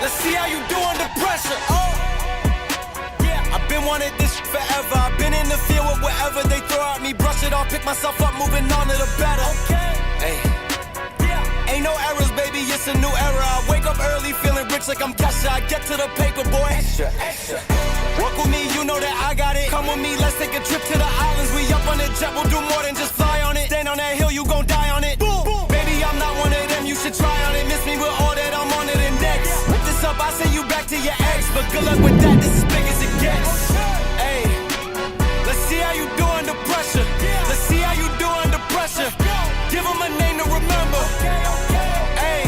Let's see how you do under pressure. Oh, yeah. I've been wanting this forever. I've been in the field with whatever they throw at me. Brush it off, pick myself up, moving on to the better. Okay. Hey. Yeah. Ain't no errors, baby, it's a new era. I wake up early, feeling rich like I'm Kesha. I get to the paper, boy. Extra, extra. Walk with me, you know that I got it. Come with me, let's take a trip to the islands. We up on the jet, we'll do more than just fly on it. Stand on that hill, you gon' die on it. Boom, boom. Baby, I'm not one of them, you should try on it. Miss me with all that, I'm on it and next. Whip this up, I send you back to your ex. But good luck with that, this is big as it gets. Hey, let's see how you do under pressure. Let's see how you do under pressure. Give them a name to remember. Hey,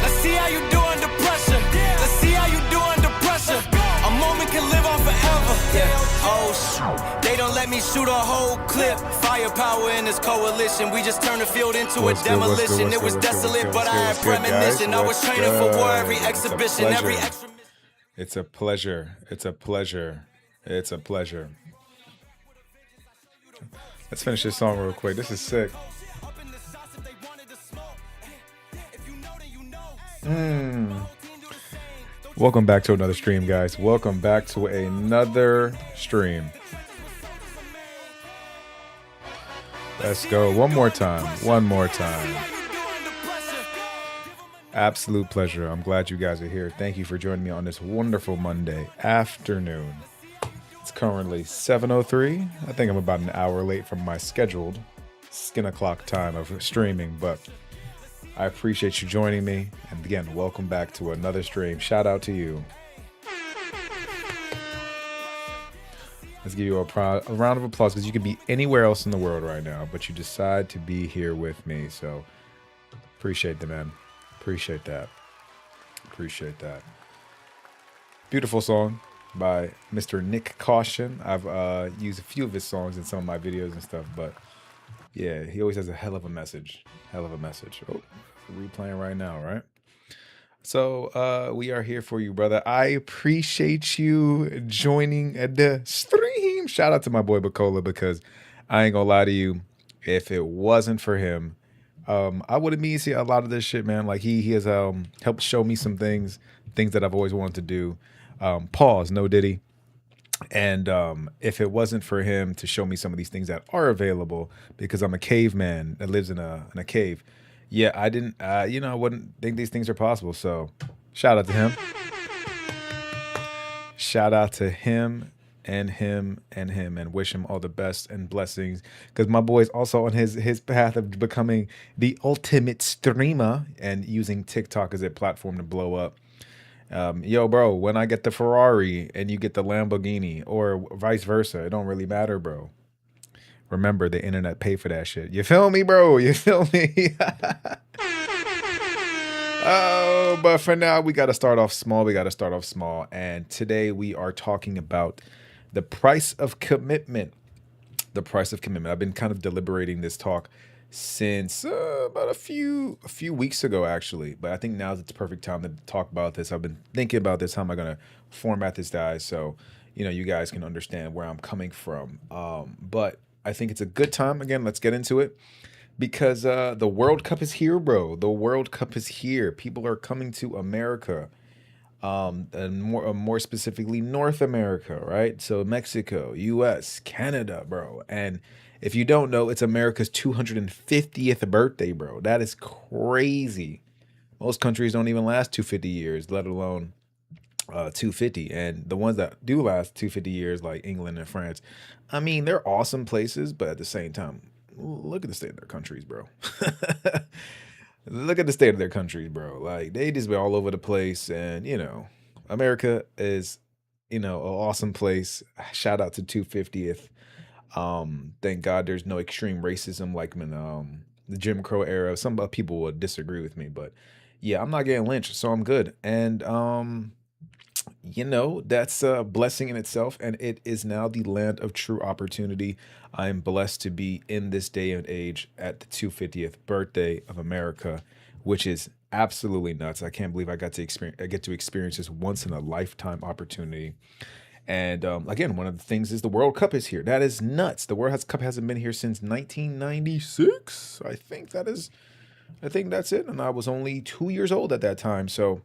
let's see how you do under pressure. Let's see how you do under pressure. A moment can live on forever. Yeah. Oh, they don't let me shoot a whole clip. Firepower in this coalition. We just turned the field into a demolition. It was desolate, but I had premonition. I was training for war every exhibition, every extra. It's a pleasure. It's a pleasure. It's a pleasure. Let's finish this song real quick. This is sick. Welcome back to another stream, guys. Welcome back to another stream. Let's go. One more time. One more time. Absolute pleasure. I'm glad you guys are here. Thank you for joining me on this wonderful Monday afternoon. It's currently 7:03. I think I'm about an hour late from my scheduled skin o'clock time of streaming, but I appreciate you joining me. And again, welcome back to another stream. Shout out to you. Let's give you a round of applause because you could be anywhere else in the world right now, but you decide to be here with me. So appreciate that, man. Appreciate that. Appreciate that. Beautiful song by Mr. Nick Caution. I've used a few of his songs in some of my videos and stuff, but yeah, he always has a hell of a message. Hell of a message. Oh, replaying right now, right? So we are here for you, brother. I appreciate you joining the stream. Shout out to my boy Bacola, because I ain't gonna lie to you, if it wasn't for him, I would have been see a lot of this shit, man. Like he has helped show me some things that I've always wanted to do. Pause, no Diddy. And if it wasn't for him to show me some of these things that are available, because I'm a caveman that lives in a cave, yeah, I didn't, I wouldn't think these things are possible. So shout out to him. Shout out to him and wish him all the best and blessings, because my boy's also on his path of becoming the ultimate streamer and using TikTok as a platform to blow up. Yo, bro, when I get the Ferrari and you get the Lamborghini, or vice versa, it don't really matter, bro. Remember, the internet pay for that shit. You feel me, bro? You feel me? Oh, but for now, we got to start off small. And today we are talking about the price of commitment. The price of commitment. I've been kind of deliberating this talk since about a few weeks ago, actually. But I think now's the perfect time to talk about this. I've been thinking about this. How am I going to format this, guys? So, you guys can understand where I'm coming from. But I think it's a good time. Again, let's get into it. Because the World Cup is here, bro. The World Cup is here. People are coming to America. And more specifically, North America, right? So Mexico, US, Canada, bro. And if you don't know, it's America's 250th birthday, bro. That is crazy. Most countries don't even last 250 years, let alone 250. And the ones that do last 250 years, like England and France, I mean, they're awesome places, but at the same time, look at the state of their countries, bro. Look at the state of their countries, bro. Like, they just be all over the place. And, America is, an awesome place. Shout out to 250th. Thank God there's no extreme racism like in the Jim Crow era. Some people would disagree with me, but yeah, I'm not getting lynched, so I'm good. And that's a blessing in itself, and it is now the land of true opportunity. I am blessed to be in this day and age at the 250th birthday of America, which is absolutely nuts. I can't believe I get to experience this once in a lifetime opportunity. And again, one of the things is the World Cup is here. That is nuts. The World Cup hasn't been here since 1996. I think that's it. And I was only 2 years old at that time. So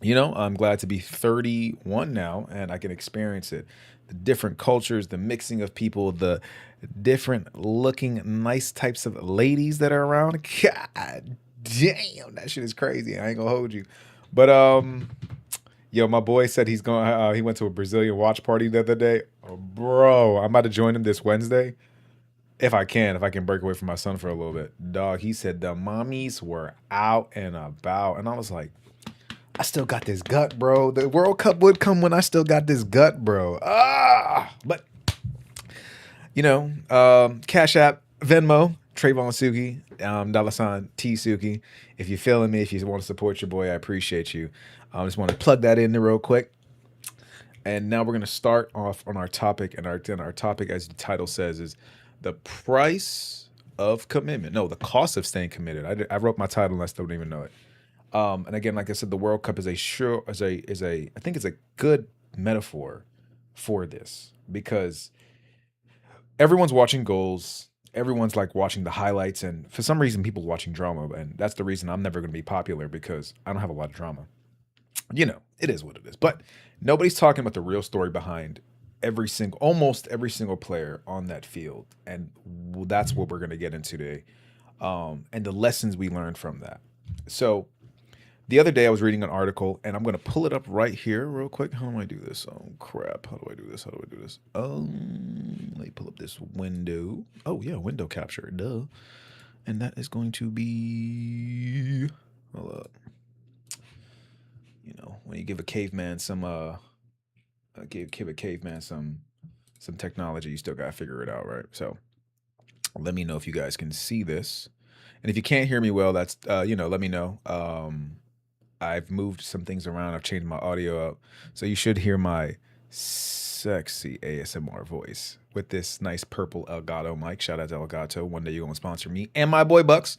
I'm glad to be 31 now and I can experience it. The different cultures, the mixing of people, the different looking nice types of ladies that are around. God damn, that shit is crazy. I ain't gonna hold you. But yo, my boy said he's going. He went to a Brazilian watch party the other day. Oh, bro, I'm about to join him this Wednesday if I can break away from my son for a little bit. Dog, he said the mommies were out and about, and I was like, I still got this gut, bro. The World Cup would come when I still got this gut, bro. But Cash App, Venmo, Trayvon Suki, $ T Suki. If you're feeling me, if you want to support your boy, I appreciate you. I just want to plug that in there real quick. And now we're gonna start off on our topic, and our topic, as the title says, is the price of commitment. No, the cost of staying committed. I wrote my title and I still don't even know it. And again, like I said, the World Cup is I think it's a good metaphor for this because everyone's watching goals. Everyone's like watching the highlights, and for some reason, people watching drama, and that's the reason I'm never going to be popular because I don't have a lot of drama. It is what it is. But nobody's talking about the real story behind almost every single player on that field, and that's what we're going to get into today, and the lessons we learned from that. So the other day I was reading an article, and I'm going to pull it up right here real quick. How do I do this? Oh, crap. How do I do this? Let me pull up this window. Oh, yeah, window capture. Duh. And that is going to be... Hold up. When you give a caveman some... give a caveman some technology, you still got to figure it out, right? So let me know if you guys can see this. And if you can't hear me well, that's, let me know. I've moved some things around. I've changed my audio up. So you should hear my sexy ASMR voice with this nice purple Elgato mic. Shout out to Elgato. One day you're going to sponsor me and my boy Bucks.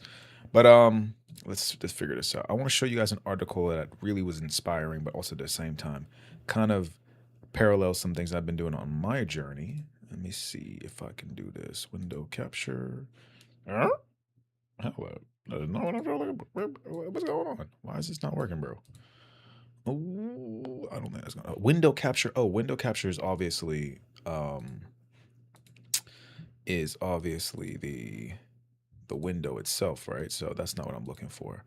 But let's just figure this out. I want to show you guys an article that really was inspiring, but also at the same time kind of parallels some things I've been doing on my journey. Let me see if I can do this. Window capture. Hello. No, what's going on? Why is this not working, bro? Oh, I don't think that's gonna. Window capture. Oh, window capture is obviously the window itself, right? So that's not what I'm looking for.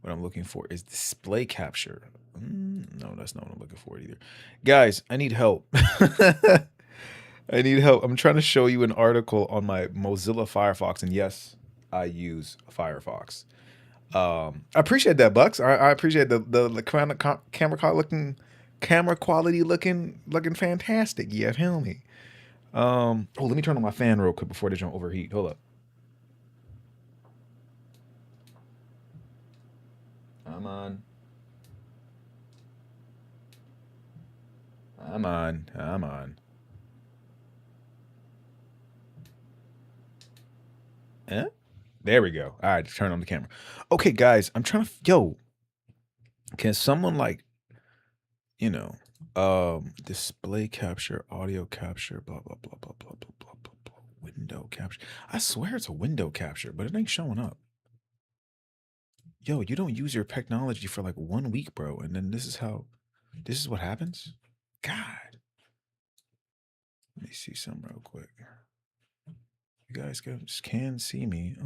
What I'm looking for is display capture. No, that's not what I'm looking for either. Guys, I need help. I need help. I'm trying to show you an article on my Mozilla Firefox, and yes, I use Firefox. I appreciate that, Bucks. I appreciate the camera quality looking fantastic. Yeah, feel me. Let me turn on my fan real quick before they don't overheat. Hold up. I'm on. Eh? There we go. All right, turn on the camera. Okay, guys, I'm trying to. Can someone display capture, audio capture, blah blah blah blah blah blah blah blah blah. Window capture. I swear it's a window capture, but it ain't showing up. You don't use your technology for like 1 week, bro, and then this is what happens? God. Let me see something real quick. You guys can see me. I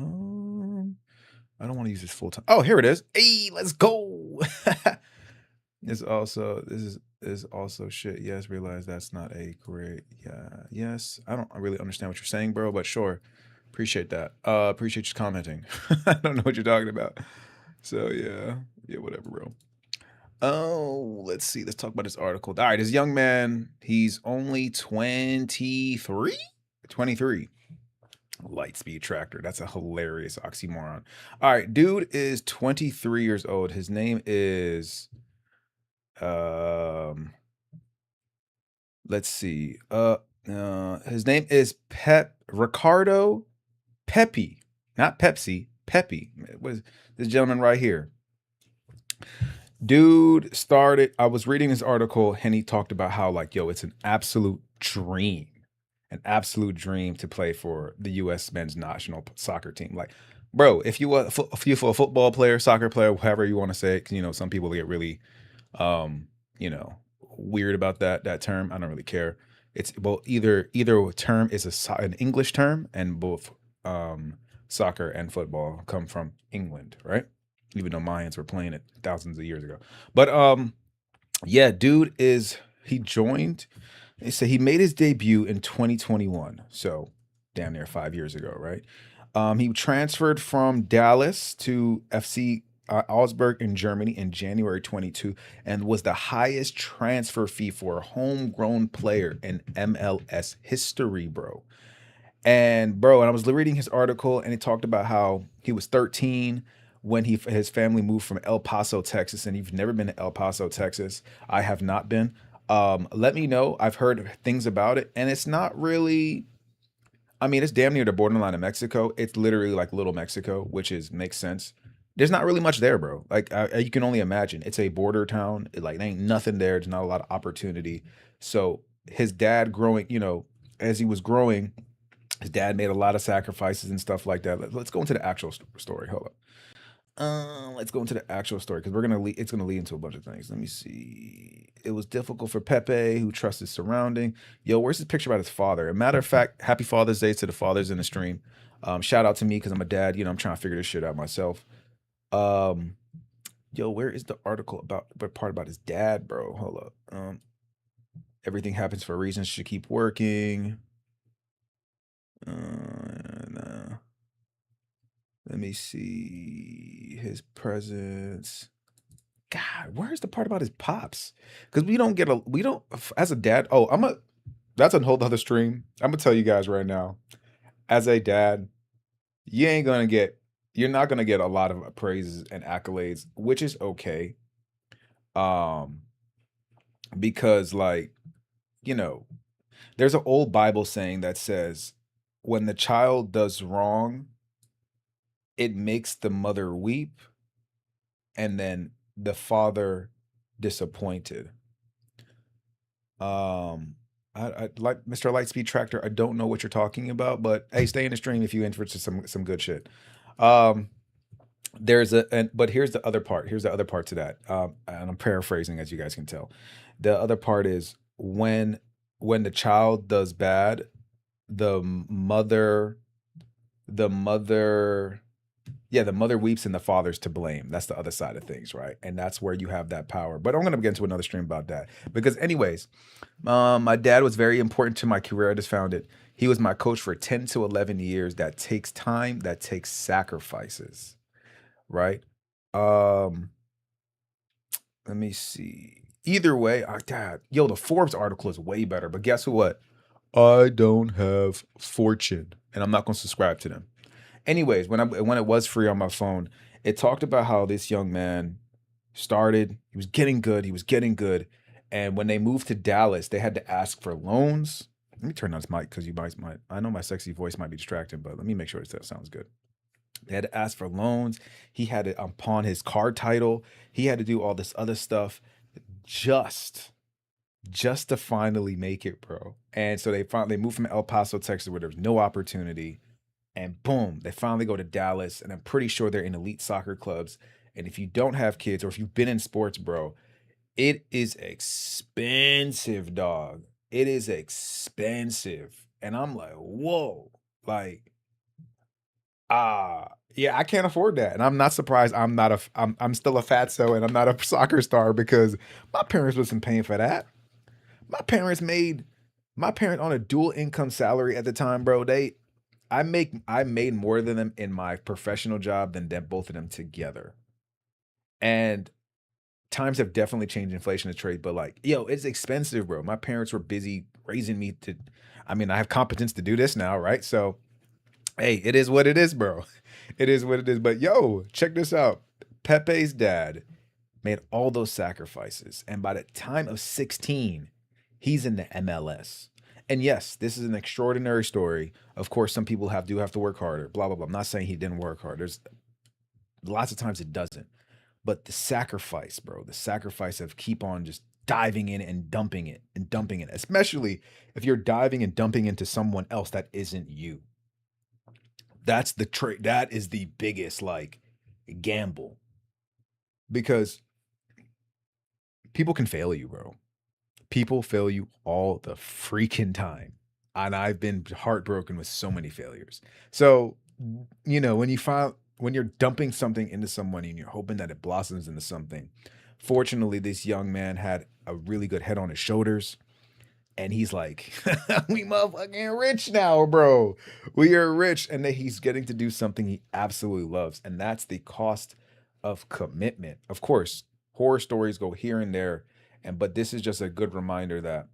don't want to use this full time. Oh, here it is. Hey, let's go. This is also shit. Yes, realize that's not a great. Yeah. Yes. I don't really understand what you're saying, bro, but sure. Appreciate that. Appreciate you commenting. I don't know what you're talking about. So yeah, whatever, bro. Oh, let's see. Let's talk about this article. All right, this young man, he's only 23. 23. Lightspeed tractor. That's a hilarious oxymoron. All right, dude is 23 years old. His name is let's see. His name is Ricardo Pepi. Not Pepsi, Pepi. It was this gentleman right here. Dude started, I was reading this article and he talked about how it's an absolute dream to play for the U.S. men's national soccer team. Like, bro, if you're a football player, soccer player, whatever you want to say, 'cause, some people get really Um, weird about that term. I don't really care. It's well, either term is an English term, and both soccer and football come from England, right? Even though Mayans were playing it thousands of years ago. But yeah, dude is he joined. They say he made his debut in 2021, so damn near 5 years ago, right? He transferred from Dallas to FC Augsburg in Germany in January 22 and was the highest transfer fee for a homegrown player in MLS history, bro. And I was reading his article, and he talked about how he was 13 when his family moved from El Paso, Texas. And you've never been to El Paso, Texas. I have not been. Let me know. I've heard things about it, and it's not really. I mean, it's damn near the borderline of Mexico. It's literally like Little Mexico, which is makes sense. There's not really much there, bro. Like you can only imagine. It's a border town. Like there ain't nothing there. There's not a lot of opportunity. So his dad growing, as he was growing, his dad made a lot of sacrifices and stuff like that. Let's go into the actual story. Hold up. Let's go into the actual story because it's gonna lead into a bunch of things. Let me see. It was difficult for Pepe, who trusts his surrounding. Yo, where's his picture about his father? A matter of fact, happy Father's Day to the fathers in the stream. Shout out to me because I'm a dad. I'm trying to figure this shit out myself. Um, yo, where is the article about the part about his dad, bro? Hold up. Everything happens for a reason. Should keep working. Nah. Let me see his presence. God, where's the part about his pops? Because we don't, as a dad. Oh, that's a whole other stream. I'm gonna tell you guys right now. As a dad, you're not gonna get a lot of praises and accolades, which is okay. Um, because there's an old Bible saying that says, when the child does wrong, it makes the mother weep and then the father disappointed. I like Mr. Lightspeed Tractor. I don't know what you're talking about, but hey, stay in the stream if you enter to some good shit. Um, but here's the other part. Here's the other part to that. And I'm paraphrasing as you guys can tell. The other part is when the child does bad, the mother the mother the mother weeps and the father's to blame. That's the other side of things, right? And that's where you have that power. But I'm going to get into another stream about that because, anyways, my dad was very important to my career. I just found it. He was my coach for 10 to 11 years. That takes time. That takes sacrifices, right? Um, Let me see. Either way, dad, yo, the Forbes article is way better. But guess what? I don't have Fortune, and I'm not going to subscribe to them. Anyways, when it was free on my phone, it talked about how this young man started. He was getting good. He was getting good, and when they moved to Dallas, they had to ask for loans. Let me turn on this mic because you might. I know my sexy voice might be distracting, but let me make sure that sounds good. They had to ask for loans. He had to pawn his car title. He had to do all this other stuff just to finally make it, bro. And so they moved from El Paso, Texas, where there was no opportunity. And boom, they finally go to Dallas. And I'm pretty sure they're in elite soccer clubs. And if you don't have kids or if you've been in sports, bro, it is expensive, dog. It is expensive. And I'm like, whoa. Like, yeah, I can't afford that. And I'm not surprised I'm still a fatso and I'm not a soccer star because my parents wasn't paying for that. My parents on a dual income salary at the time, bro. I made more than them in my professional job than both of them together. And times have definitely changed. Inflation is trade, but like, yo, it's expensive, bro. My parents were busy raising me I have competence to do this now, right? So, hey, it is what it is, bro. It is what it is. But yo, check this out. Pepe's dad made all those sacrifices. And by the time of 16, he's in the MLS. And yes, this is an extraordinary story. Of course, some people do have to work harder, blah, blah, blah. I'm not saying he didn't work hard. There's lots of times it doesn't. But the sacrifice, bro, the sacrifice of keep on just diving in and dumping it, especially if you're diving and dumping into someone else that isn't you. That's the trait. That is the biggest gamble because People can fail you, bro. People fail you all the freaking time. And I've been heartbroken with so many failures. So, when you're dumping something into someone and you're hoping that it blossoms into something, fortunately, this young man had a really good head on his shoulders. And he's like, we motherfucking rich now, bro. We are rich. And that he's getting to do something he absolutely loves. And that's the cost of commitment. Of course, horror stories go here and there. But this is just a good reminder that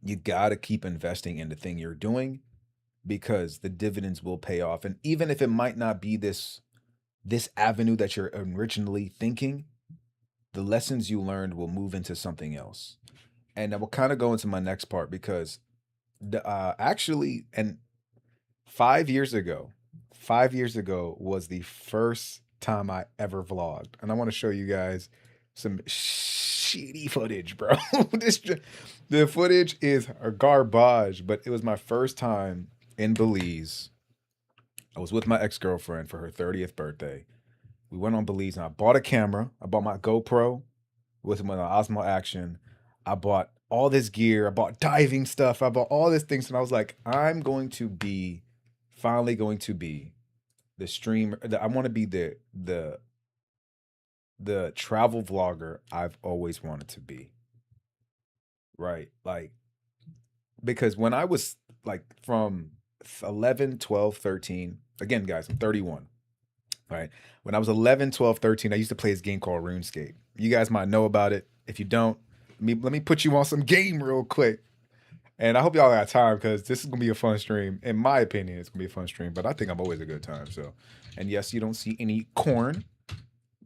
you got to keep investing in the thing you're doing because the dividends will pay off. And even if it might not be this avenue that you're originally thinking, the lessons you learned will move into something else. And I will kind of go into my next part because actually, and 5 years ago was the first time I ever vlogged. And I want to show you guys some shitty footage, bro. The footage is garbage, but it was my first time in Belize. I was with my ex-girlfriend for her 30th birthday. We went on Belize and I bought a camera. I bought my GoPro with my Osmo Action. I bought all this gear. I bought diving stuff. I bought all these things. And I was like, I'm going to be finally going to be the streamer. I want to be the travel vlogger I've always wanted to be. Right? Like, because when I was like from 11, 12, 13, again, guys, I'm 31. Right? When I was 11, 12, 13, I used to play this game called RuneScape. You guys might know about it. If you don't, let me put you on some game real quick. And I hope y'all got time because this is going to be a fun stream. In my opinion, it's going to be a fun stream, but I think I'm always a good time. So, and yes, you don't see any corn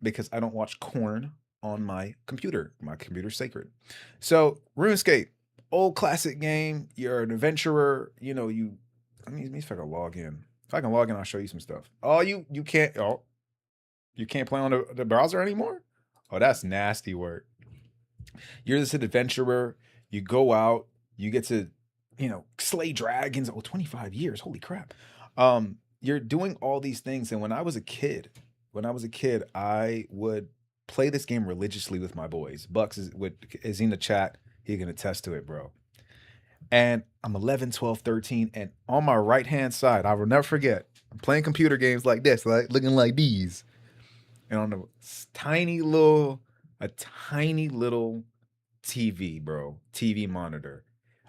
because I don't watch corn on my computer. My computer's sacred. So, RuneScape, old classic game. You're an adventurer. Let me see if I can log in. If I can log in, I'll show you some stuff. Oh, you can't. Oh, you can't play on the browser anymore? Oh, that's nasty work. You're this adventurer. You go out. You get to, slay dragons. Oh, 25 years. Holy crap. You're doing all these things. And when I was a kid, I would play this game religiously with my boys. Bucks is in the chat. He can attest to it, bro. And I'm 11, 12, 13. And on my right-hand side, I will never forget, I'm playing computer games like this, like looking like these. And on a tiny little TV, bro, TV monitor.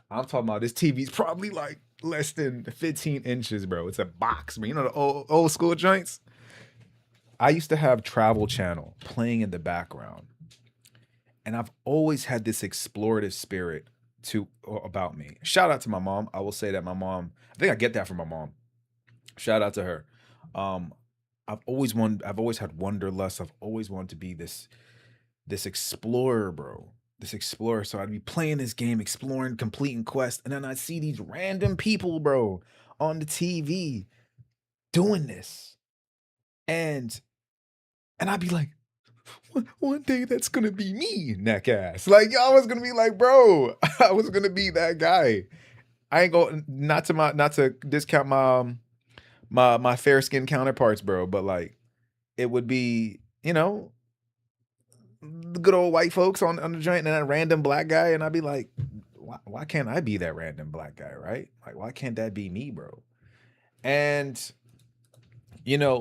I'm talking about this TV's probably like less than 15 inches, bro. It's a box, man. The old school joints. I used to have Travel Channel playing in the background. And I've always had this explorative spirit about me. Shout out to my mom. I will say that my mom, I think I get that from my mom. Shout out to her. I've always had wanderlust. I've always wanted to be this explorer, bro. This explorer. So I'd be playing this game, exploring, completing quests, and then I'd see these random people, bro, on the TV doing this. And I'd be like, one day that's gonna be me, neck ass. Like, I was gonna be like, bro, I was gonna be that guy. I ain't going not to discount my fair skinned counterparts, bro, but like it would be, the good old white folks on the joint and that random black guy, and I'd be like, why can't I be that random black guy, right? Like, why can't that be me, bro? And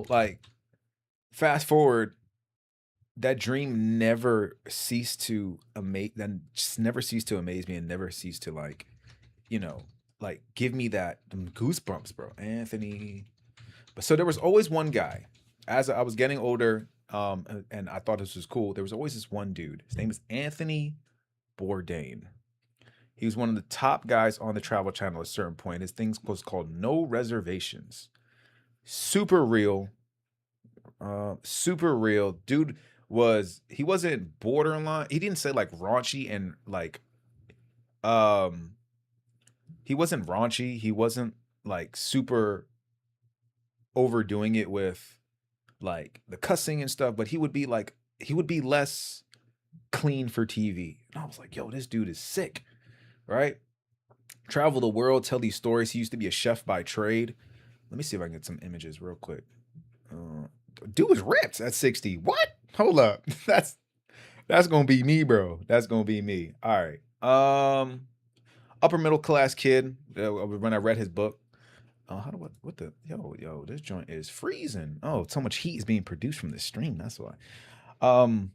like, fast forward, that dream never ceased to amaze me, and never ceased to like give me them goosebumps, bro. Anthony. But so there was always one guy as I was getting older, and I thought this was cool. There was always this one dude. His name is Anthony Bourdain. He was one of the top guys on the Travel Channel at a certain point. His thing was called No Reservations. Super real. Dude he wasn't borderline. He didn't say like raunchy and like, he wasn't raunchy. He wasn't like super overdoing it with like the cussing and stuff, but he would be less clean for TV. And I was like, yo, this dude is sick, right? Travel the world, tell these stories. He used to be a chef by trade. Let me see if I can get some images real quick. Dude was ripped at 60. What? Hold up. That's gonna be me, bro. That's gonna be me. All right. Upper middle class kid. When I read his book. Oh, how do what the yo, this joint is freezing. Oh, so much heat is being produced from this stream. That's why. Um,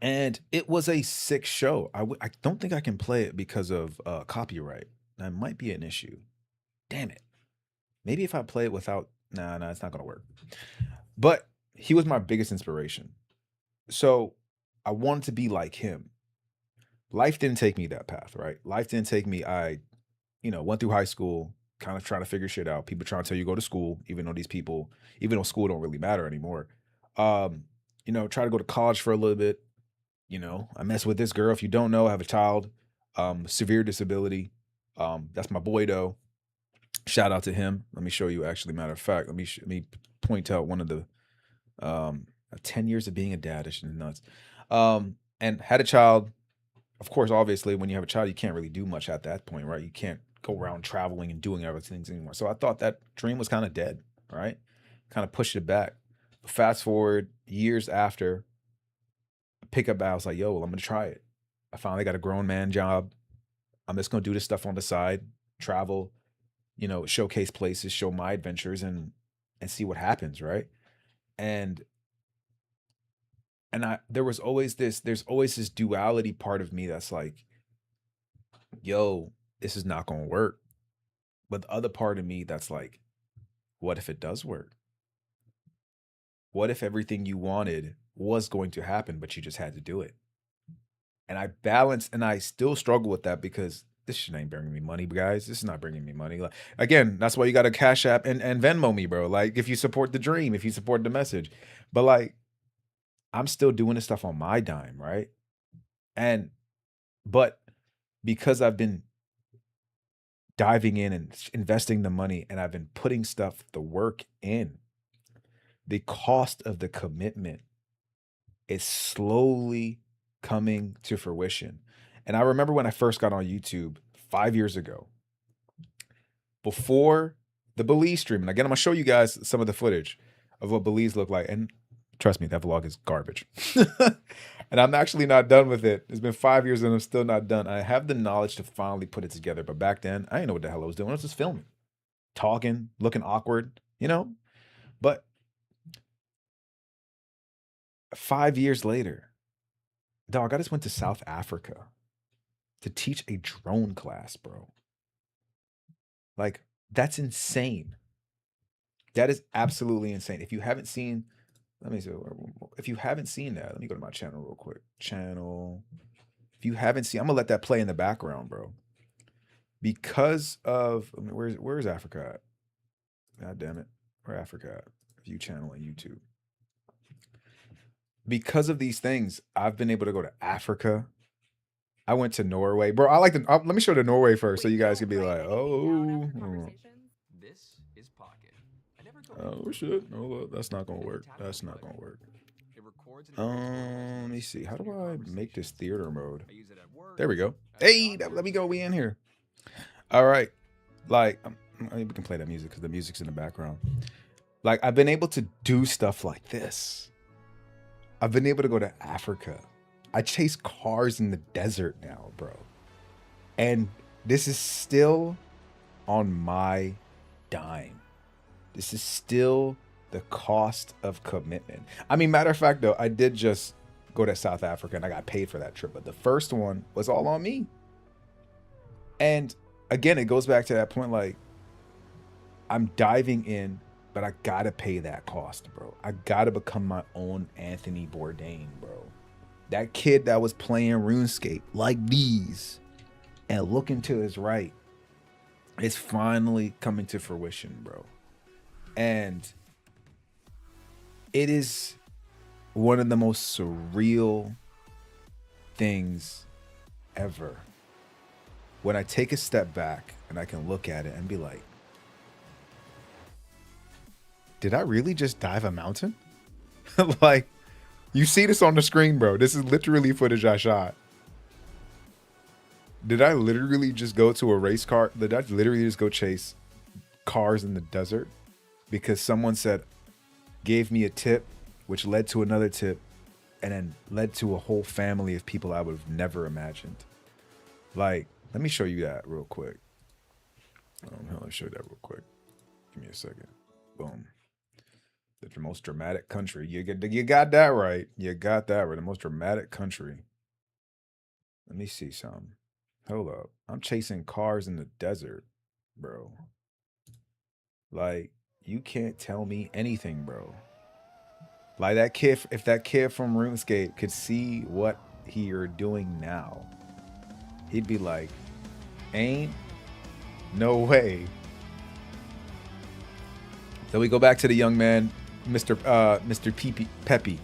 and it was a sick show. I don't think I can play it because of copyright. That might be an issue. Damn it. Maybe if I play it without, nah, it's not gonna work. But he was my biggest inspiration. So I wanted to be like him. Life didn't take me that path, right? Life didn't take me. I, went through high school, kind of trying to figure shit out. People trying to tell you go to school, even though school don't really matter anymore. Try to go to college for a little bit. I mess with this girl. If you don't know, I have a child, severe disability. That's my boy though. Shout out to him. Let me show you. Actually, matter of fact, let me point out one of the 10 years of being a dad. It's just nuts. And had a child. Of course, obviously, when you have a child, you can't really do much at that point, right? You can't go around traveling and doing everything anymore. So I thought that dream was kind of dead, right? Kind of pushed it back. Fast forward years after, pick up, I was like, yo, well, I'm gonna try it. I finally got a grown man job. I'm just gonna do this stuff on the side, travel, showcase places, show my adventures, and see what happens, right? And there's always this duality part of me that's like, yo, this is not gonna work. But the other part of me that's like, what if it does work? What if everything you wanted was going to happen, but you just had to do it? And I still struggle with that because this shit ain't bringing me money, guys. This is not bringing me money. Like, again, that's why you got to Cash App and Venmo me, bro. Like, if you support the dream, if you support the message. But like, I'm still doing this stuff on my dime, right? But because I've been diving in and investing the money and I've been putting the work in, the cost of the commitment is slowly coming to fruition. And I remember when I first got on YouTube 5 years ago, before the Belize stream, and again, I'm gonna show you guys some of the footage of what Belize looked like. And trust me, that vlog is garbage. And I'm actually not done with it. It's been 5 years and I'm still not done. I have the knowledge to finally put it together. But back then, I didn't know what the hell I was doing. I was just filming, talking, looking awkward, But 5 years later, dog, I just went to South Africa to teach a drone class, bro. Like, that's insane. That is absolutely insane. If you haven't seen, if you haven't seen that, let me go to my channel real quick. If you haven't seen, I'm gonna let that play in the background, bro. Because of, where's Africa at? God damn it. Where Africa at? View channel on YouTube. Because of these things, I've been able to go to Africa. I went to Norway, bro. Let me show the Norway first, so you guys can be like, oh, This is Pocket. oh shit, no, that's not gonna work. That's not gonna work. Let me see. How do I make this theater mode? There we go. Hey, let me go. We in here. All right. Like, we can play that music because the music's in the background. Like, I've been able to do stuff like this. I've been able to go to Africa. I chase cars in the desert now, bro. And this is still on my dime. This is still the cost of commitment. I mean, matter of fact, though, I did just go to South Africa and I got paid for that trip. But the first one was all on me. And again, it goes back to that point, like, I'm diving in, but I gotta pay that cost, bro. I gotta become my own Anthony Bourdain, bro. That kid that was playing RuneScape like these and looking to his right is finally coming to fruition, bro. And it is one of the most surreal things ever. When I take a step back and I can look at it and be like, did I really just dive a mountain? Like, you see this on the screen, bro. This is literally footage I shot. Did I literally just go to a race car? Did I literally just go chase cars in the desert? Because someone gave me a tip, which led to another tip, and then led to a whole family of people I would have never imagined. Like, let me show you that real quick. Let me show you that real quick. Give me a second. Boom. The most dramatic country. You got that right. You got that right. The most dramatic country. Let me see some. Hold up. I'm chasing cars in the desert, bro. Like, you can't tell me anything, bro. Like that kid, if that kid from RuneScape could see what you're doing now, he'd be like, ain't no way. So we go back to the young man, Mr. Pepe,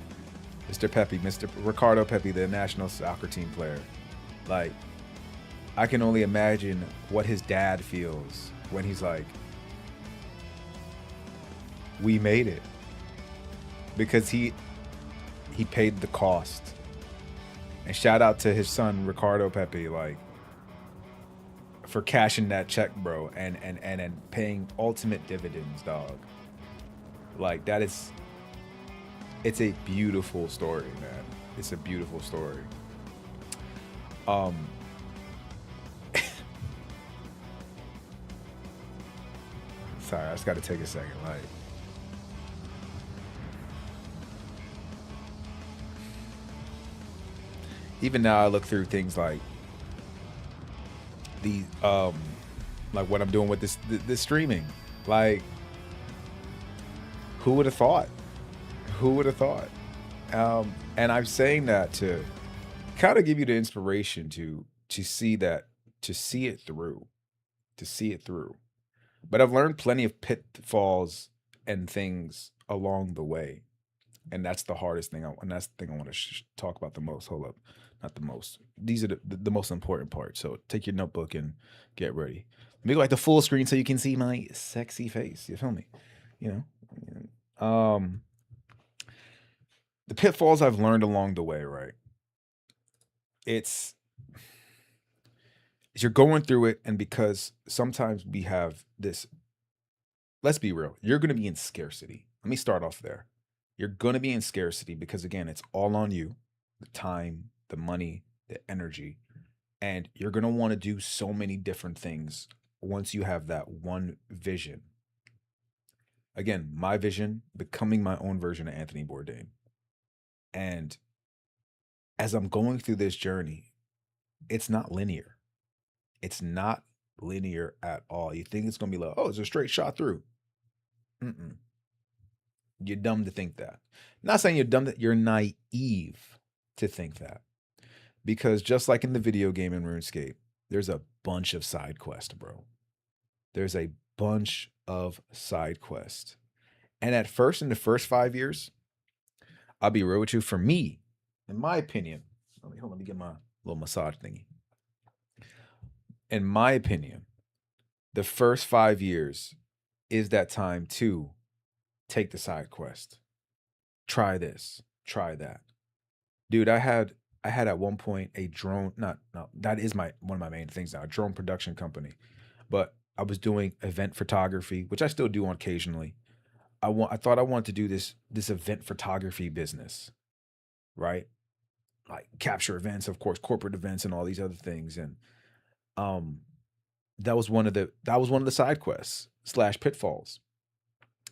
Mr. Ricardo Pepi, the national soccer team player. Like, I can only imagine what his dad feels when he's like, we made it. Because he paid the cost. And shout out to his son, Ricardo Pepi, like, for cashing that check, bro, and paying ultimate dividends, dog. Like, it's a beautiful story, man. It's a beautiful story. Sorry, I just got to take a second. Like, even now, I look through things like like what I'm doing with this streaming. Like, who would have thought? Who would have thought? And I'm saying that to kind of give you the inspiration to see it through. But I've learned plenty of pitfalls and things along the way, and that's the hardest thing. And that's the thing I want to talk about the most. Hold up, not the most. These are the most important parts. So take your notebook and get ready. Let me go like the full screen so you can see my sexy face. You feel me? You know. The pitfalls I've learned along the way, right? It's you're going through it, and because sometimes we have this, let's be real, you're going to be in scarcity. Let me start off there. You're going to be in scarcity because, again, it's all on you, the time, the money, the energy, and you're going to want to do so many different things once you have that one vision. Again, my vision, becoming my own version of Anthony Bourdain. And as I'm going through this journey, it's not linear. It's not linear at all. You think it's going to be like, oh, it's a straight shot through. Mm-mm. You're dumb to think that. Not saying you're dumb, that you're naive to think that. Because just like in the video game in RuneScape, there's a bunch of side quests, bro. There's a bunch of side quests. And at first, in the first 5 years, I'll be real with you, for me, in my opinion, let me get my little massage thingy. In my opinion, the first 5 years is that time to take the side quest. Try this, try that. Dude, I had at one point a drone, that is one of my main things now, a drone production company. But I was doing event photography, which I still do on occasionally. I thought I wanted to do this event photography business, right? Like capture events, of course, corporate events and all these other things. And that was one of the side quests / pitfalls.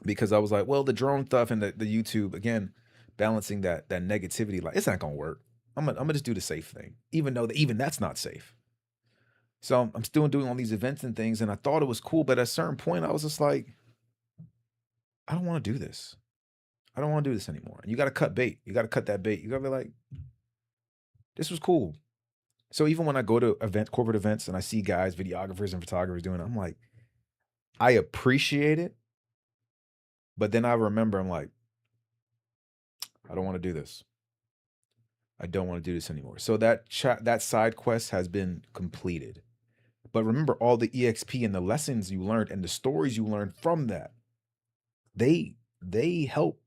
Because I was like, well, the drone stuff and the YouTube, again, balancing that negativity, like, it's not gonna work. I'm gonna just do the safe thing, even though even that's not safe. So I'm still doing all these events and things, and I thought it was cool, but at a certain point, I was just like, I don't want to do this. I don't want to do this anymore. And you got to cut bait. You got to cut that bait. You got to be like, this was cool. So even when I go to corporate events, and I see guys, videographers and photographers doing it, I'm like, I appreciate it. But then I remember, I'm like, I don't want to do this. I don't want to do this anymore. So that side quest has been completed. But remember, all the EXP and the lessons you learned and the stories you learned from that, they help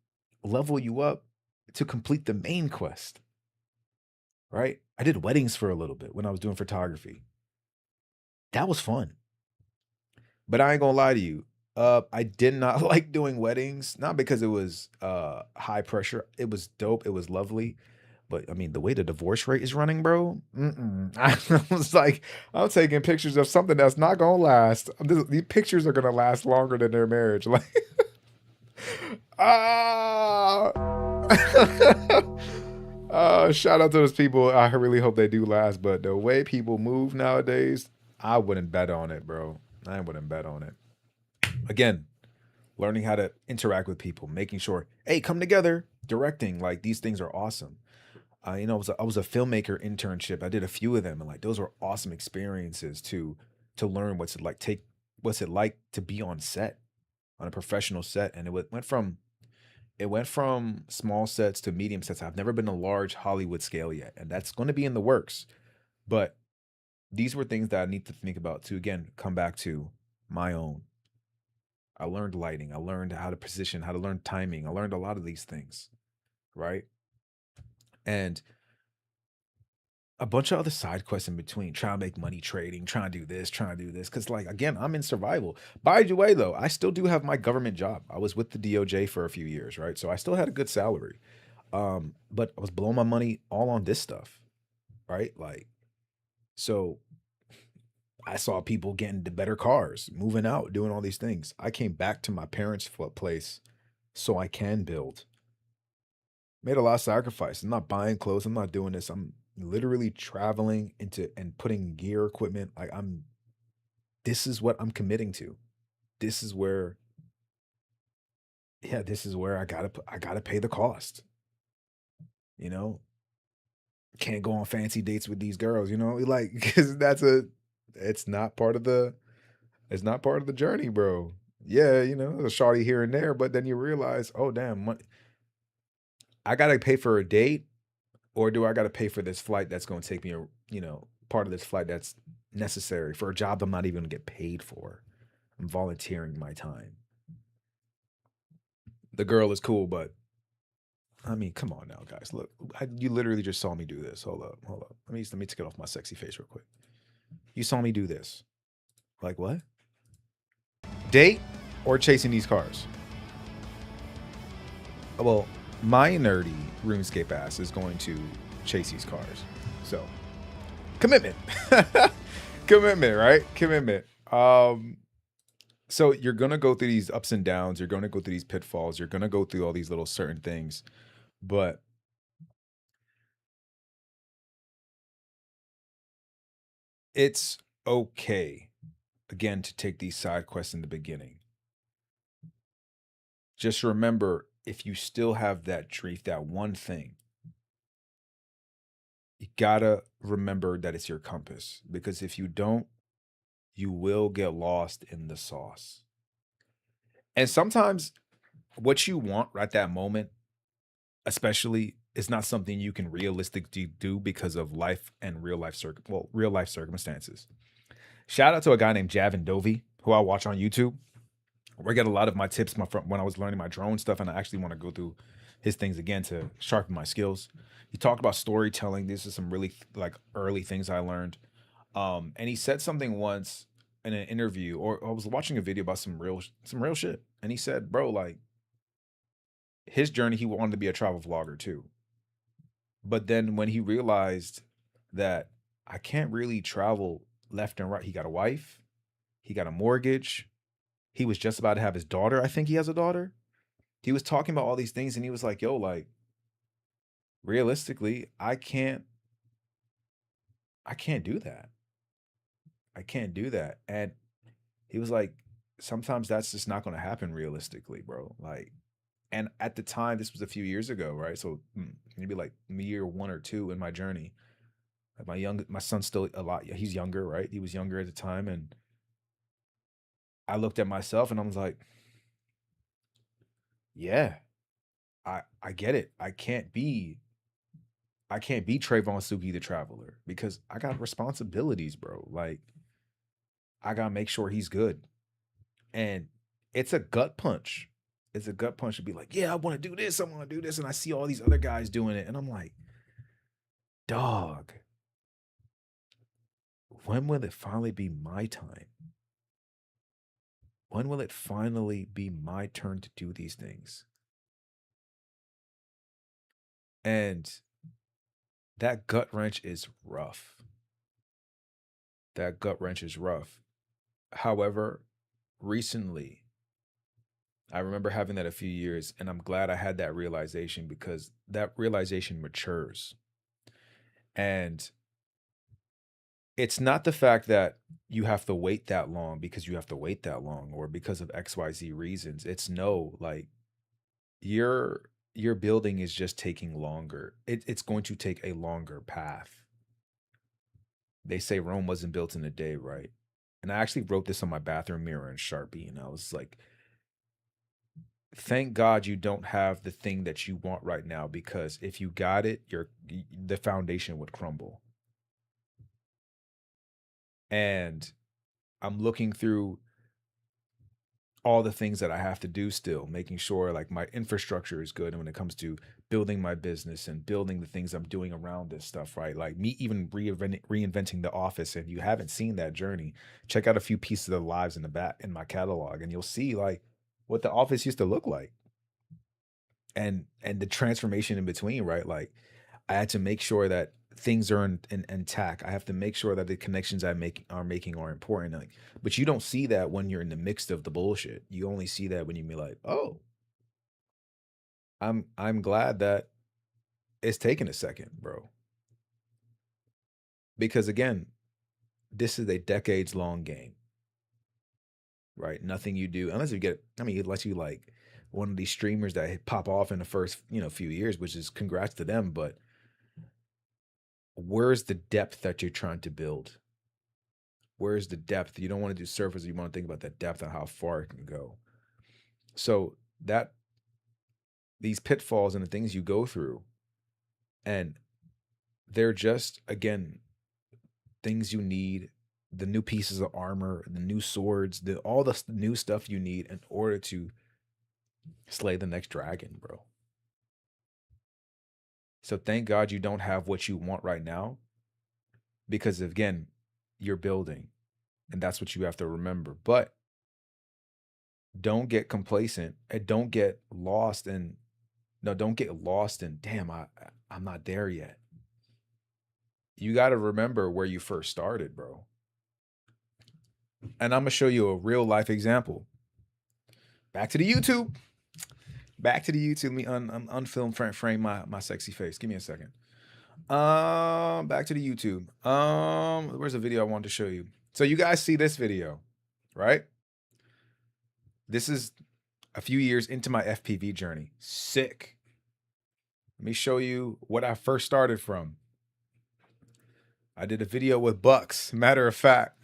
level you up to complete the main quest. Right? I did weddings for a little bit when I was doing photography. That was fun. But I ain't gonna lie to you. I did not like doing weddings, not because it was high pressure. It was dope. It was lovely. but I mean, the way the divorce rate is running, bro, I was like, I'm taking pictures of something that's not gonna last. These pictures are gonna last longer than their marriage. Like, ah, shout out to those people. I really hope they do last. But the way people move nowadays, I wouldn't bet on it, bro. I wouldn't bet on it. Again, learning how to interact with people, making sure, hey, come together, directing. Like these things are awesome. I was a filmmaker internship. I did a few of them, and like those were awesome experiences to learn what's it like to be on set, on a professional set. And it went from small sets to medium sets. I've never been a large Hollywood scale yet, and that's going to be in the works. But these were things that I need to think about to again come back to my own. I learned lighting. I learned how to position, how to learn timing. I learned a lot of these things, right? And a bunch of other side quests in between, trying to make money trading, trying to do this, trying to do this. Cause like again, I'm in survival. By the way, though, I still do have my government job. I was with the DOJ for a few years, right? So I still had a good salary. But I was blowing my money all on this stuff, right? Like, so I saw people getting the better cars, moving out, doing all these things. I came back to my parents' place so I can build. Made a lot of sacrifice. I'm not buying clothes. I'm not doing this. I'm literally traveling into and putting gear equipment. Like this is what I'm committing to. This is where, yeah, this is where I gotta pay the cost. You know, can't go on fancy dates with these girls. You know, like because it's not part of it's not part of the journey, bro. Yeah, you know, a shawty here and there, but then you realize, oh damn, I gotta pay for a date, or do I gotta pay for this flight that's gonna take me, part of this flight that's necessary for a job I'm not even gonna get paid for. I'm volunteering my time. The girl is cool, but I mean, come on now, guys. Look, you literally just saw me do this. Hold up, hold up. Let me take it off my sexy face real quick. You saw me do this. Like what? Date or chasing these cars? Well, my nerdy RuneScape ass is going to chase these cars. So, commitment. Commitment, right? Commitment. So you're gonna go through these ups and downs, you're gonna go through these pitfalls, you're gonna go through all these little certain things, but it's okay, again, to take these side quests in the beginning. Just remember, if you still have that dream, that one thing, you gotta remember that it's your compass. Because if you don't, you will get lost in the sauce. And sometimes what you want right that moment, especially, is not something you can realistically do because of life and real life circumstances. Shout out to a guy named Javin Dovey, who I watch on YouTube. Where I get a lot of my tips from when I was learning my drone stuff, and I actually want to go through his things again to sharpen my skills. He talked about storytelling. This is some really like early things I learned. And he said something once in an interview, or I was watching a video about some real shit, and he said, "Bro, like his journey, he wanted to be a travel vlogger too, but then when he realized that I can't really travel left and right, he got a wife, he got a mortgage." He was just about to have his daughter. I think he has a daughter. He was talking about all these things and he was like, yo, like, realistically, I can't do that. I can't do that. And he was like, sometimes that's just not going to happen realistically, bro. Like, and at the time, this was a few years ago, right? So maybe like year 1 or 2 in my journey. Like my son's still a lot. He's younger, right? He was younger at the time, and I looked at myself and I was like, yeah, I get it. I can't be Trayvon Sugi the Traveler because I got responsibilities, bro. Like I gotta make sure he's good. And it's a gut punch. It's a gut punch to be like, yeah, I want to do this, I want to do this. And I see all these other guys doing it, and I'm like, dog, when will it finally be my time? When will it finally be my turn to do these things? And that gut wrench is rough. That gut wrench is rough. However, recently, I remember having that a few years, and I'm glad I had that realization because that realization matures. And it's not the fact that you have to wait that long because you have to wait that long or because of XYZ reasons. It's no, like your your building is just taking longer. It's going to take a longer path. They say Rome wasn't built in a day, right? And I actually wrote this on my bathroom mirror in Sharpie, and I was like, thank God you don't have the thing that you want right now, because if you got it, the foundation would crumble. And I'm looking through all the things that I have to do still, making sure like my infrastructure is good. And when it comes to building my business and building the things I'm doing around this stuff, right? Like me even reinventing the office. If you haven't seen that journey, check out a few pieces of the lives in the back in my catalog, and you'll see like what the office used to look like and the transformation in between, right? Like I had to make sure that things are intact. I have to make sure that the connections I make are making are important. Like, but you don't see that when you're in the midst of the bullshit. You only see that when you be like, oh, I'm glad that it's taking a second, bro. Because again, this is a decades long game, right? Nothing you do, unless you get, I mean, unless you like one of these streamers that pop off in the first, few years, which is congrats to them, but where's the depth that you're trying to build? Where's the depth? You don't want to do surface. You want to think about that depth and how far it can go. So that these pitfalls and the things you go through, and they're just, again, things you need, the new pieces of armor, the new swords, all the new stuff you need in order to slay the next dragon, bro. So thank God you don't have what you want right now, because again, you're building, and that's what you have to remember. But don't get complacent and don't get lost in damn, I'm not there yet. You got to remember where you first started, bro. And I'm gonna show you a real life example. Back to the YouTube. Let me unfilm frame my sexy face. Give me a second. Back to the YouTube. Where's the video I wanted to show you? So you guys see this video, right? This is a few years into my FPV journey. Sick. Let me show you what I first started from. I did a video with Bucks, matter of fact.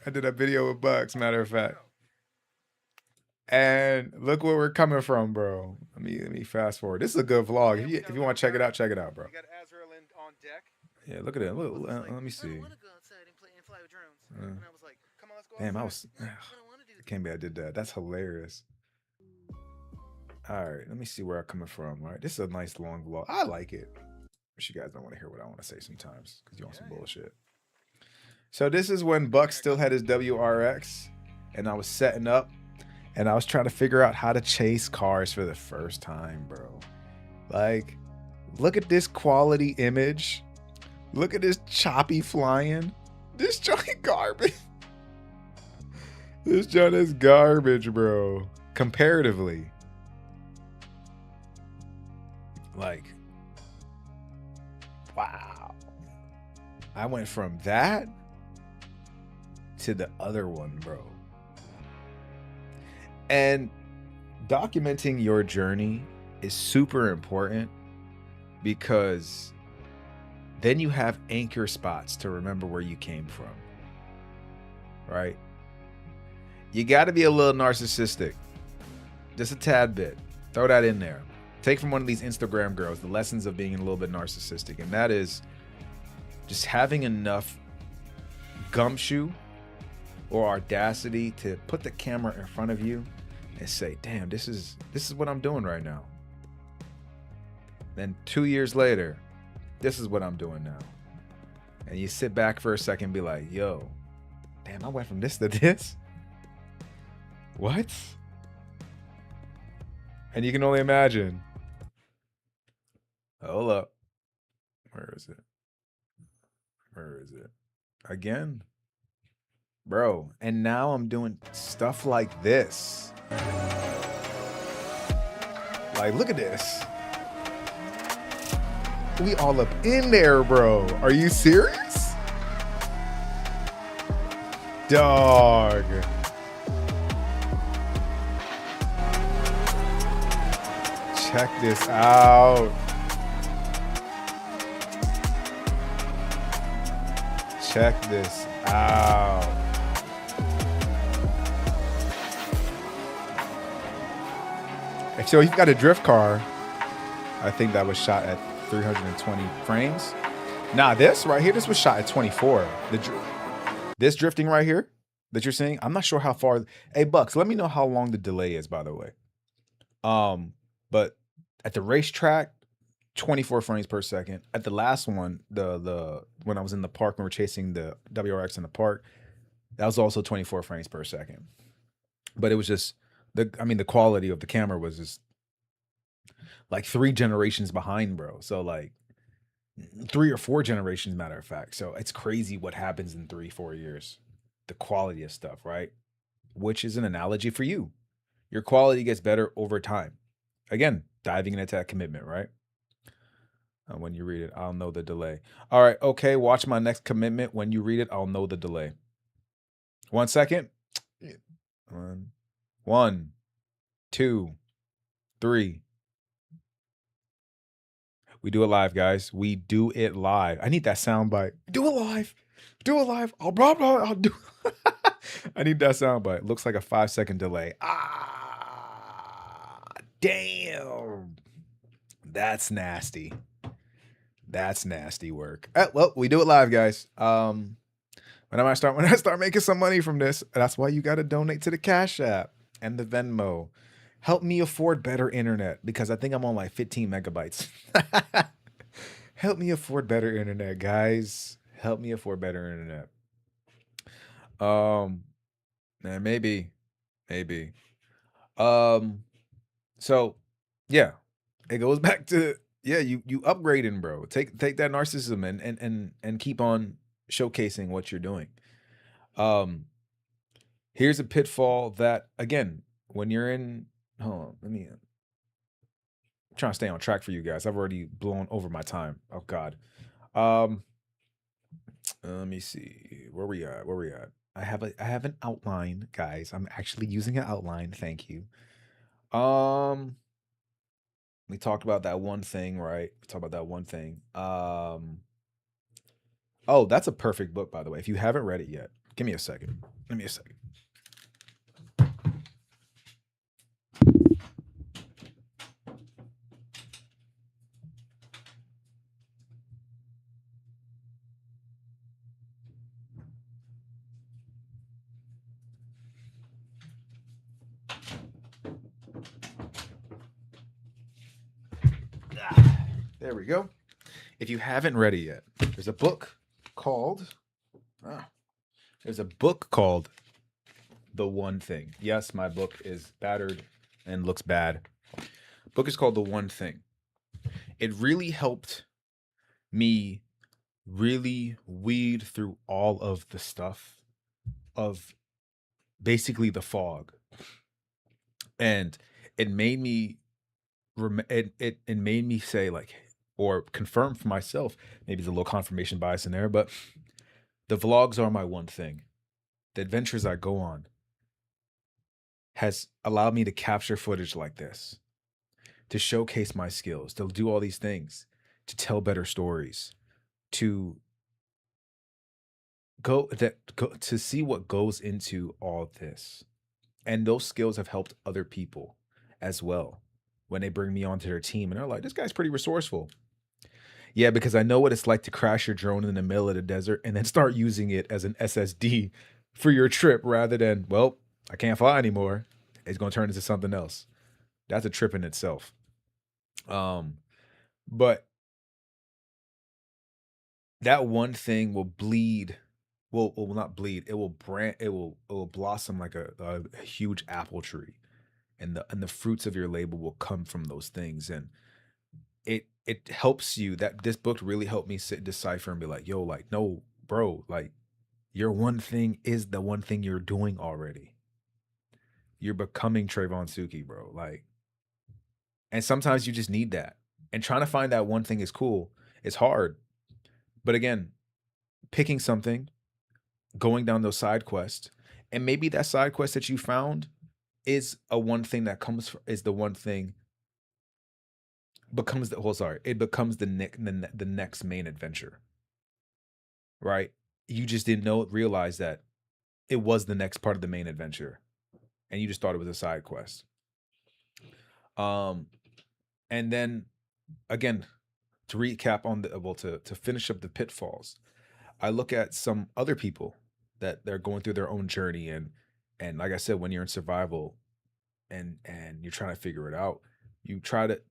And look where we're coming from, bro. Let me fast forward. This is a good vlog. If you want to check it out, bro. You got Azrael on deck. Yeah, look at it. Look, let me see. I want to go outside and fly with drones. And I was like, come on, let's go Damn, outside. I don't want to do can't believe I did that. That's hilarious. All right, let me see where I'm coming from. All right, this is a nice long vlog. I like it. But you guys don't want to hear what I want to say sometimes because you want some bullshit. So this is when Buck still had his WRX, and I was setting up, and I was trying to figure out how to chase cars for the first time, bro. Like, look at this quality image. Look at this choppy flying. This joint garbage. This joint is garbage, bro. Comparatively. Like, wow. I went from that to the other one, bro. And documenting your journey is super important, because then you have anchor spots to remember where you came from, right? You got to be a little narcissistic, just a tad bit. Throw that in there. Take from one of these Instagram girls the lessons of being a little bit narcissistic, and that is just having enough gumshoe or audacity to put the camera in front of you and say, damn, this is what I'm doing right now. Then 2 years later, this is what I'm doing now. And you sit back for a second and be like, yo, damn, I went from this to this. What? And you can only imagine. Hold up. Where is it? Where is it? Again? Bro, and now I'm doing stuff like this. Like, look at this. We all up in there, bro. Are you serious? Dog. Check this out. Check this out. And so you've got a drift car. I think that was shot at 320 frames. Nah, this right here, this was shot at 24. This drifting right here that you're seeing, I'm not sure how far. Hey, Bucks, let me know how long the delay is, by the way. But at the racetrack, 24 frames per second. At the last one, the when I was in the park and we're chasing the WRX in the park, that was also 24 frames per second. But it was just the quality of the camera was just like 3 generations behind, bro. So like 3 or 4 generations, matter of fact. So it's crazy what happens in 3-4 years. The quality of stuff, right? Which is an analogy for you. Your quality gets better over time. Again, diving into that commitment, right? When you read it, I'll know the delay. All right, okay, watch my next commitment. When you read it, I'll know the delay. 1 second. 1, 2, 3. We do it live, guys. We do it live. I need that sound bite. Do it live. Do it live. I'll blah, blah, I'll do. I need that sound bite. Looks like a 5-second delay. Damn. That's nasty. That's nasty work. Well, we do it live, guys. When I start making some money from this, that's why you got to donate to the Cash App and the Venmo. Help me afford better internet because I think I'm on like 15 megabytes. Help me afford better internet, guys. Help me afford better internet. Maybe. So yeah, it goes back to you upgrading, bro. Take that narcissism and keep on showcasing what you're doing. Here's a pitfall that, again, when you're in, hold on, I'm trying to stay on track for you guys. I've already blown over my time. Oh God. Let me see. Where we at? I have an outline, guys. I'm actually using an outline. Thank you. We talked about that one thing, right? Oh, that's a perfect book, by the way. If you haven't read it yet, give me a second. There we go. If you haven't read it yet, there's a book called The One Thing. Yes, my book is battered and looks bad. Book is called The One Thing. It really helped me really weed through all of the stuff of basically the fog. And it made me it made me say, like, or confirm for myself, maybe there's a little confirmation bias in there, but the vlogs are my one thing. The adventures I go on has allowed me to capture footage like this, to showcase my skills, to do all these things, to tell better stories, to go to see what goes into all this. And those skills have helped other people as well when they bring me onto their team and they're like, this guy's pretty resourceful. Yeah, because I know what it's like to crash your drone in the middle of the desert and then start using it as an SSD for your trip rather than, well, I can't fly anymore. It's going to turn into something else. That's a trip in itself. But that one thing will bleed. Will not bleed. It will blossom like a huge apple tree. And the fruits of your label will come from those things. And it helps you. That this book really helped me sit decipher and be like, yo, like, no, bro, like your one thing is the one thing you're doing already. You're becoming Trayvon Suki, bro. Like, and sometimes you just need that. And trying to find that one thing is cool. It's hard. But again, picking something, going down those side quests, and maybe that side quest that you found is a one thing that is the one thing becomes the it becomes the next main adventure. Right? You just didn't realize that it was the next part of the main adventure. And you just thought it was a side quest. And then again, to recap on to finish up the pitfalls, I look at some other people that they're going through their own journey, and like I said, when you're in survival and you're trying to figure it out,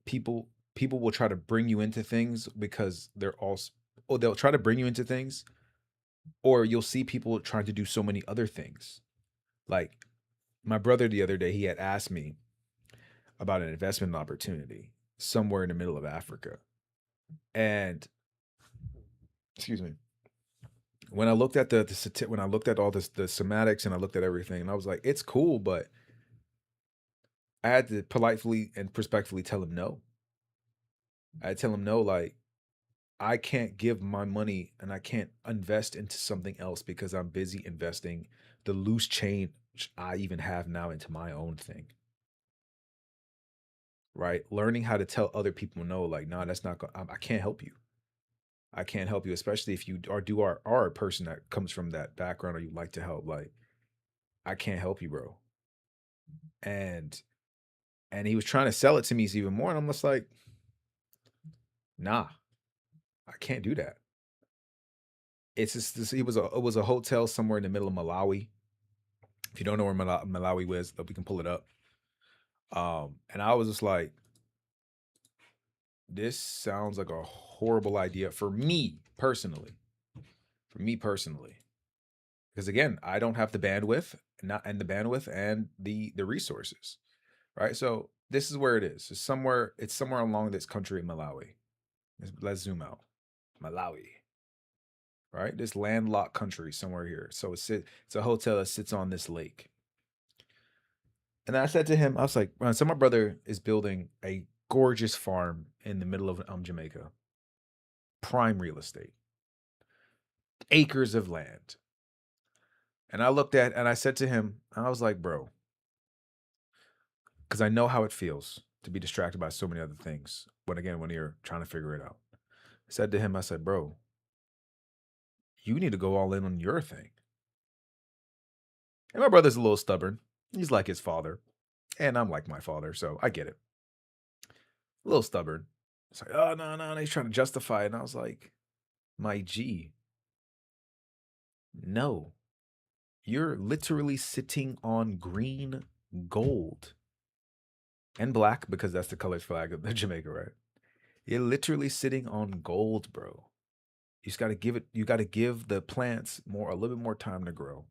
people will try to bring you into things because they'll try to bring you into things, or you'll see people trying to do so many other things. Like my brother the other day, he had asked me about an investment opportunity somewhere in the middle of Africa. And excuse me. When I looked at when I looked at all the semantics and I looked at everything, and I was like, it's cool, but I had to politely and respectfully tell him no. I had to tell him no, like, I can't give my money and I can't invest into something else because I'm busy investing the loose change I even have now into my own thing. Right? Learning how to tell other people no, like, nah, that's not I can't help you. I can't help you, especially if you are a person that comes from that background or you like to help. Like, I can't help you, bro. And he was trying to sell it to me even more, and I'm just like, nah, I can't do that. It's just this. It was a hotel somewhere in the middle of Malawi. If you don't know where Malawi is, we can pull it up. And I was just like, this sounds like a horrible idea for me personally. Because again, I don't have the bandwidth, and the resources, right? So this is where it is. It's somewhere along this country in Malawi. Let's zoom out. Malawi, right? This landlocked country somewhere here. So it's a hotel that sits on this lake. And I said to him, I was like, so my brother is building a gorgeous farm in the middle of Jamaica. Prime real estate. Acres of land. And I said to him, I was like, bro, because I know how it feels to be distracted by so many other things. When you're trying to figure it out. I said to him, I said, bro, you need to go all in on your thing. And my brother's a little stubborn. He's like his father. And I'm like my father, so I get it. A little stubborn. It's like, oh, no. He's trying to justify it. And I was like, my G, no. You're literally sitting on green gold. And black, because that's the colors flag of Jamaica, right? You're literally sitting on gold, bro. You got to give the plants a little bit more time to grow.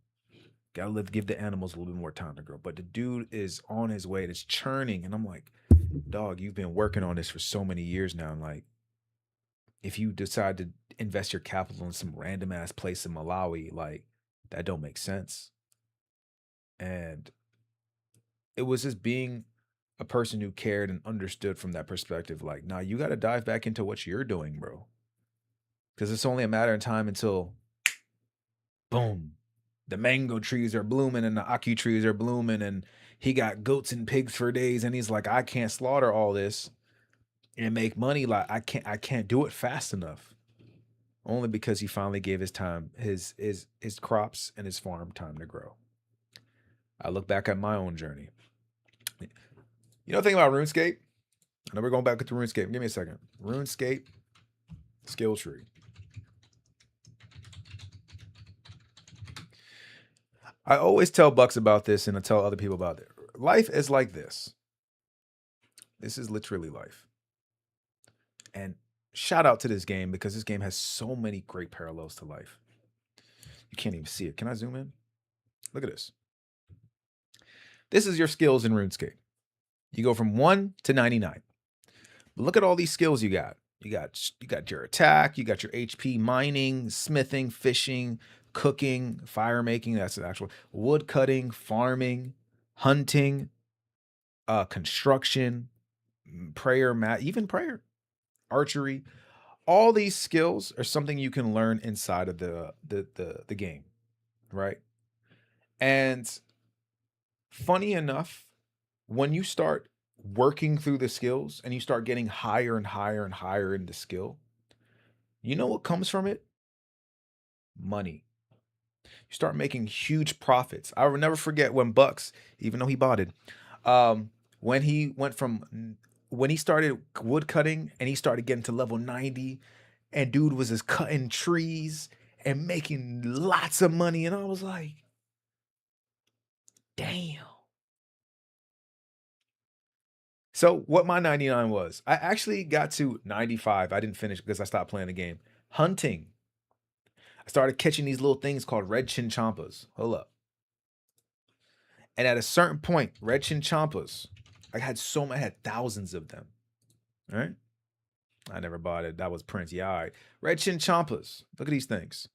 Give the animals a little bit more time to grow. But the dude is on his way. It's churning. And I'm like, dog, you've been working on this for so many years now. And like, if you decide to invest your capital in some random ass place in Malawi, like, that don't make sense. And it was just being a person who cared and understood from that perspective. Like, nah, you got to dive back into what you're doing, bro. Because it's only a matter of time until, boom, the mango trees are blooming and the ackee trees are blooming, and he got goats and pigs for days, and he's like, I can't slaughter all this and make money. Like, I can't do it fast enough. Only because he finally gave his crops and his farm time to grow. I look back at my own journey. You know the thing about RuneScape? I know we're going back to RuneScape. Give me a second. RuneScape skill tree. I always tell Bucks about this, and I tell other people about it. Life is like this. This is literally life. And shout out to this game, because this game has so many great parallels to life. You can't even see it. Can I zoom in? Look at this. This is your skills in RuneScape. You go from 1 to 99. But look at all these skills you got. You got your attack, you got your HP, mining, smithing, fishing, cooking, fire making, that's the actual wood cutting, farming, hunting, construction, prayer, even prayer, archery. All these skills are something you can learn inside of the game, right? And funny enough, when you start working through the skills and you start getting higher and higher and higher in the skill, you know what comes from it? Money. You start making huge profits. I will never forget when Bucks, even though he bought it, when he went from when he started wood cutting and he started getting to level 90, and dude was just cutting trees and making lots of money. And I was like, damn. So what my 99 was, I actually got to 95. I didn't finish because I stopped playing the game. Hunting. I started catching these little things called red chinchompas. Hold up. And at a certain point, red chinchompas, I had thousands of them. All right. I never bought it. That was Prince. Yeah, all right. Red chinchompas. Look at these things.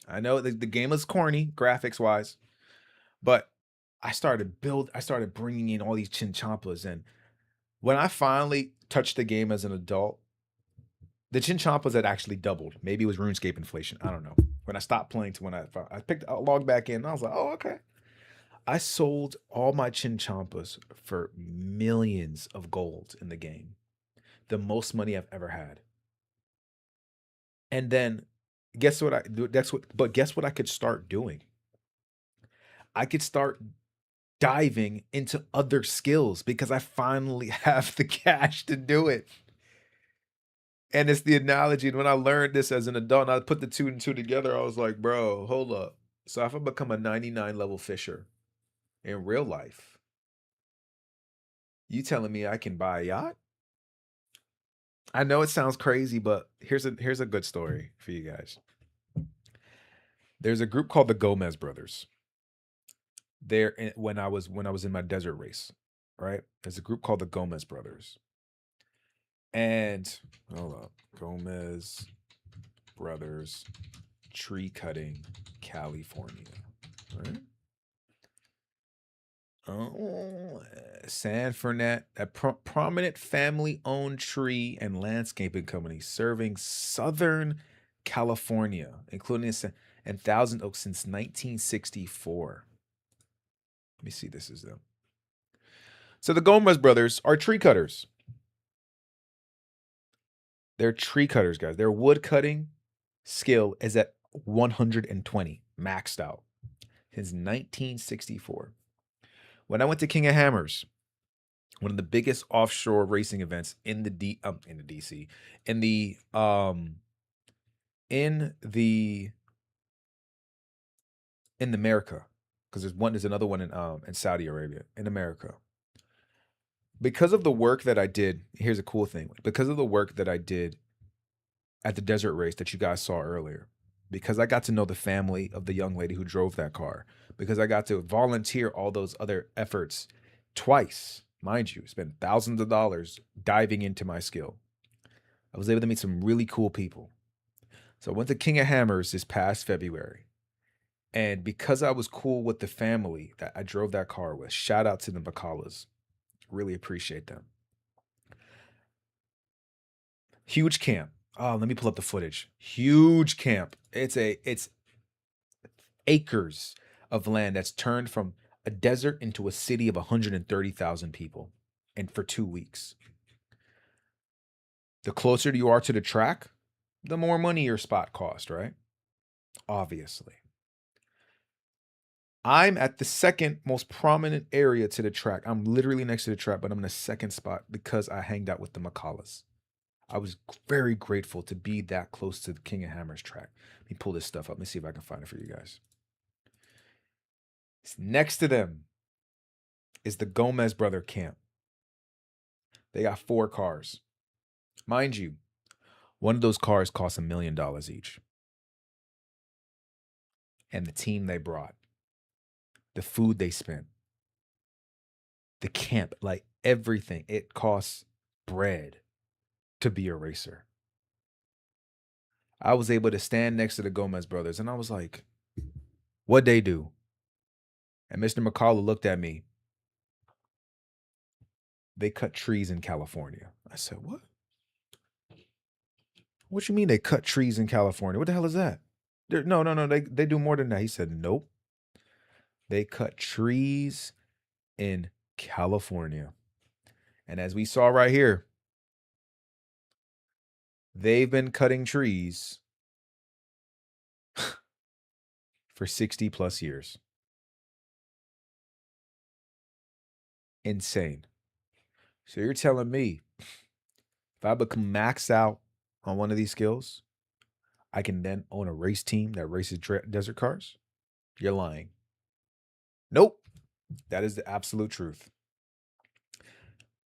I know the game was corny, graphics wise, but I started bringing in all these chinchompas. And when I finally touched the game as an adult, the chinchompas had actually doubled. Maybe it was RuneScape inflation. I don't know. When I stopped playing to when I logged back in, and I was like, oh, okay. I sold all my chinchompas for millions of gold in the game. The most money I've ever had. And then guess what guess what I could start doing? I could start diving into other skills because I finally have the cash to do it. And it's the analogy. And when I learned this as an adult, and I put the two and two together, I was like, bro, hold up. So if I become a 99 level fisher in real life, you telling me I can buy a yacht? I know it sounds crazy, but here's a good story for you guys. There's a group called the Gomez Brothers. When I was in my desert race, right? There's a group called the Gomez Brothers. And hold up, Gomez Brothers tree cutting, California, right? Oh, San Fernet, a prominent family-owned tree and landscaping company serving Southern California, including and Thousand Oaks since 1964. Let me see. This is them. So the Gomez brothers are tree cutters. They're tree cutters, guys. Their wood cutting skill is at 120, maxed out, since 1964. When I went to King of Hammers, one of the biggest offshore racing events in the America, because there's another one in Saudi Arabia, in America. Because of the work that I did, here's a cool thing. Because of the work that I did at the desert race that you guys saw earlier, because I got to know the family of the young lady who drove that car, because I got to volunteer all those other efforts twice, mind you, spend thousands of dollars diving into my skill. I was able to meet some really cool people. So I went to King of Hammers this past February. And because I was cool with the family that I drove that car with, shout out to the McCulloughs. Really appreciate them. Huge camp. Oh, let me pull up the footage. Huge camp. It's acres of land that's turned from a desert into a city of 130,000 people, and for 2 weeks. The closer you are to the track, the more money your spot cost, right? Obviously. I'm at the second most prominent area to the track. I'm literally next to the track, but I'm in the second spot because I hanged out with the McCulloughs. I was very grateful to be that close to the King of Hammers track. Let me pull this stuff up. Let me see if I can find it for you guys. Next to them is the Gomez brother camp. They got 4 cars. Mind you, one of those cars cost $1 million each. And the team they brought, the food they spent, the camp, like everything, it costs bread to be a racer. I was able to stand next to the Gomez brothers, and I was like, what'd they do? And Mr. McCullough looked at me. They cut trees in California. I said, what? What you mean they cut trees in California? What the hell is that? No. They do more than that. He said, nope. They cut trees in California. And as we saw right here, they've been cutting trees for 60 plus years. Insane. So you're telling me if I become maxed out on one of these skills, I can then own a race team that races desert cars? You're lying. Nope. That is the absolute truth.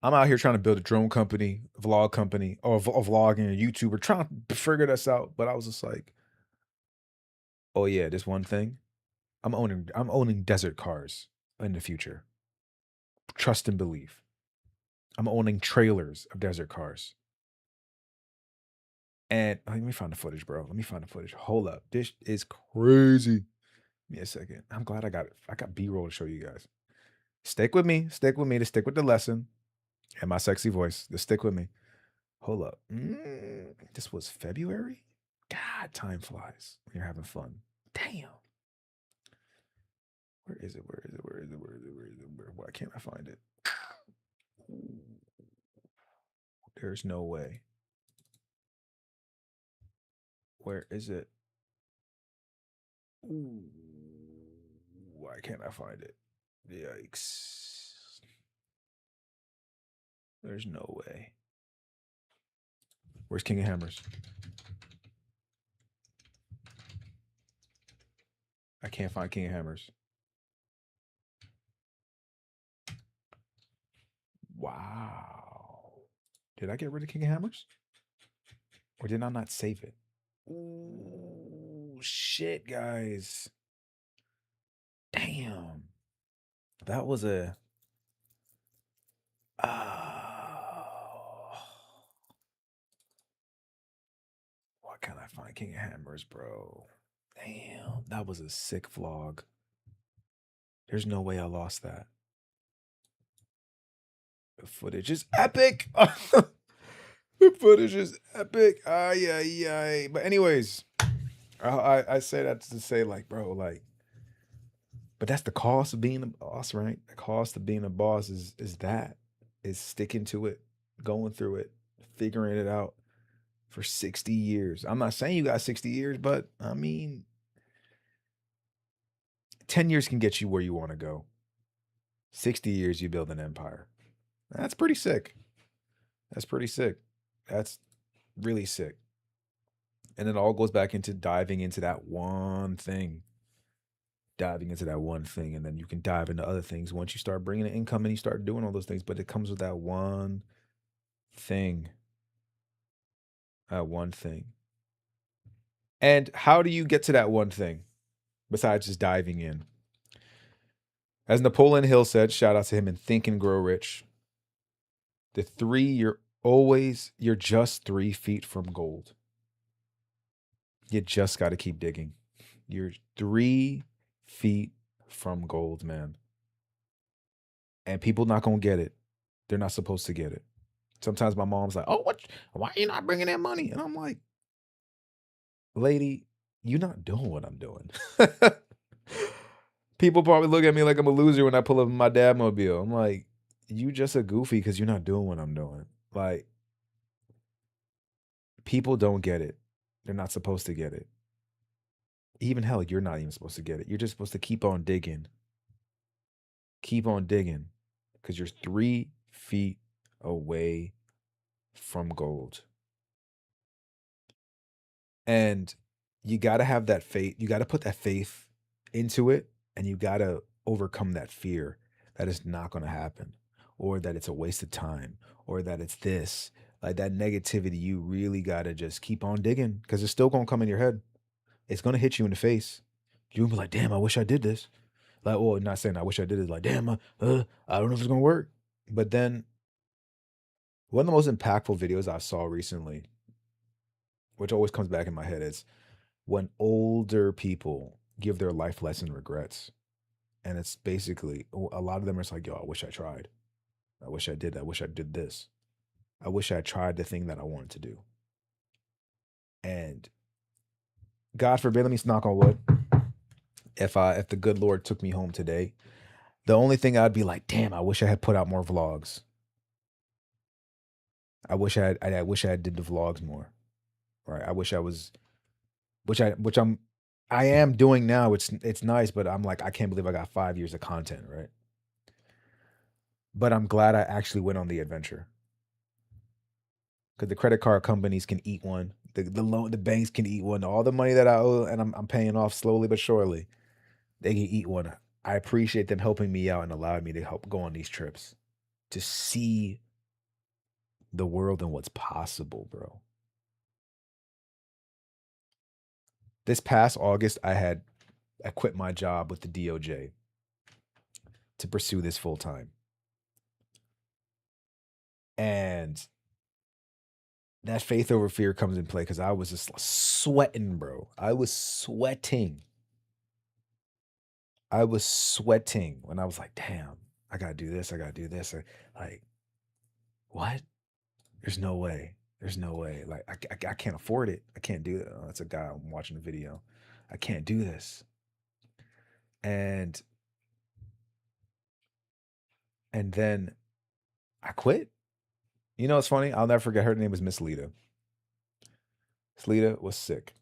I'm out here trying to build a drone company, a vlog company, or a vlogging, a YouTuber, trying to figure this out. But I was just like, oh yeah, this one thing. I'm owning desert cars in the future. Trust and believe. I'm owning trailers of desert cars. And let me find the footage, bro. Let me find the footage. Hold up. This is crazy. Give me a second. I'm glad I got it. I got B-roll to show you guys. Stick with me. Stick with me to stick with the lesson and my sexy voice. Just stick with me. Hold up. This was February? God, time flies when you're having fun. Damn. Where is it? Why can't I find it? There's no way. Where is it? Ooh, why can't I find it? Yikes. There's no way. Where's King of Hammers? I can't find King of Hammers. Wow. Did I get rid of King of Hammers? Or did I not save it? Ooh, shit, guys. Damn. That was a... Why can't I find King of Hammers, bro? Damn, that was a sick vlog. There's no way I lost that. The footage is epic. The footage is epic. Ay. But anyways, I say that to say, like, bro, like, but that's the cost of being a boss, right? The cost of being a boss is sticking to it, going through it, figuring it out for 60 years. I'm not saying you got 60 years, but I mean, 10 years can get you where you want to go. 60 years, you build an empire. That's pretty sick. That's pretty sick. That's really sick. And it all goes back into diving into that one thing. Diving into that one thing. And then you can dive into other things once you start bringing in income and you start doing all those things. But it comes with that one thing. That one thing. And how do you get to that one thing besides just diving in? As Napoleon Hill said, shout out to him in Think and Grow Rich. You're just 3 feet from gold. You just got to keep digging. You're 3 feet from gold, man. And people not going to get it. They're not supposed to get it. Sometimes my mom's like, oh, why are you not bringing in money? And I'm like, lady, you're not doing what I'm doing. People probably look at me like I'm a loser when I pull up in my dad mobile. I'm like, you just a goofy because you're not doing what I'm doing. Like, people don't get it. They're not supposed to get it. Even hell, you're not even supposed to get it. You're just supposed to keep on digging. Keep on digging. Because you're 3 feet away from gold. And you got to have that faith. You got to put that faith into it. And you got to overcome that fear that it's not going to happen. Or that it's a waste of time. Or that it's this. Like that negativity, you really got to just keep on digging. Because it's still going to come in your head. It's going to hit you in the face. You'll be like, damn, I wish I did this. Like, well, not saying I wish I did it. Like, damn, I don't know if it's going to work. But then one of the most impactful videos I saw recently which always comes back in my head, is when older people give their life lesson regrets. And it's basically a lot of them are just like, yo, I wish I tried. I wish I did. I wish I did this. I wish I tried the thing that I wanted to do. And God forbid, let me knock on wood. If the good Lord took me home today, the only thing I'd be like, damn, I wish I had put out more vlogs. I wish I did the vlogs more. Right. I wish I was, I am doing now. It's nice, but I'm like, I can't believe I got 5 years of content, right? But I'm glad I actually went on the adventure. Because the credit card companies can eat one. The banks can eat one. All the money that I owe and I'm paying off slowly but surely, they can eat one. I appreciate them helping me out and allowing me to help go on these trips to see the world and what's possible, bro. This past August, I quit my job with the DOJ to pursue this full time. And that faith over fear comes in play because I was just sweating, bro. I was sweating when I was like, damn, I got to do this. I got to do this. Like, what? There's no way. There's no way. Like, I can't afford it. I can't do it. Oh, that's a guy I'm watching the video. I can't do this. And then I quit. You know, it's funny. I'll never forget. Her name was Miss Lita. Miss Lita was sick.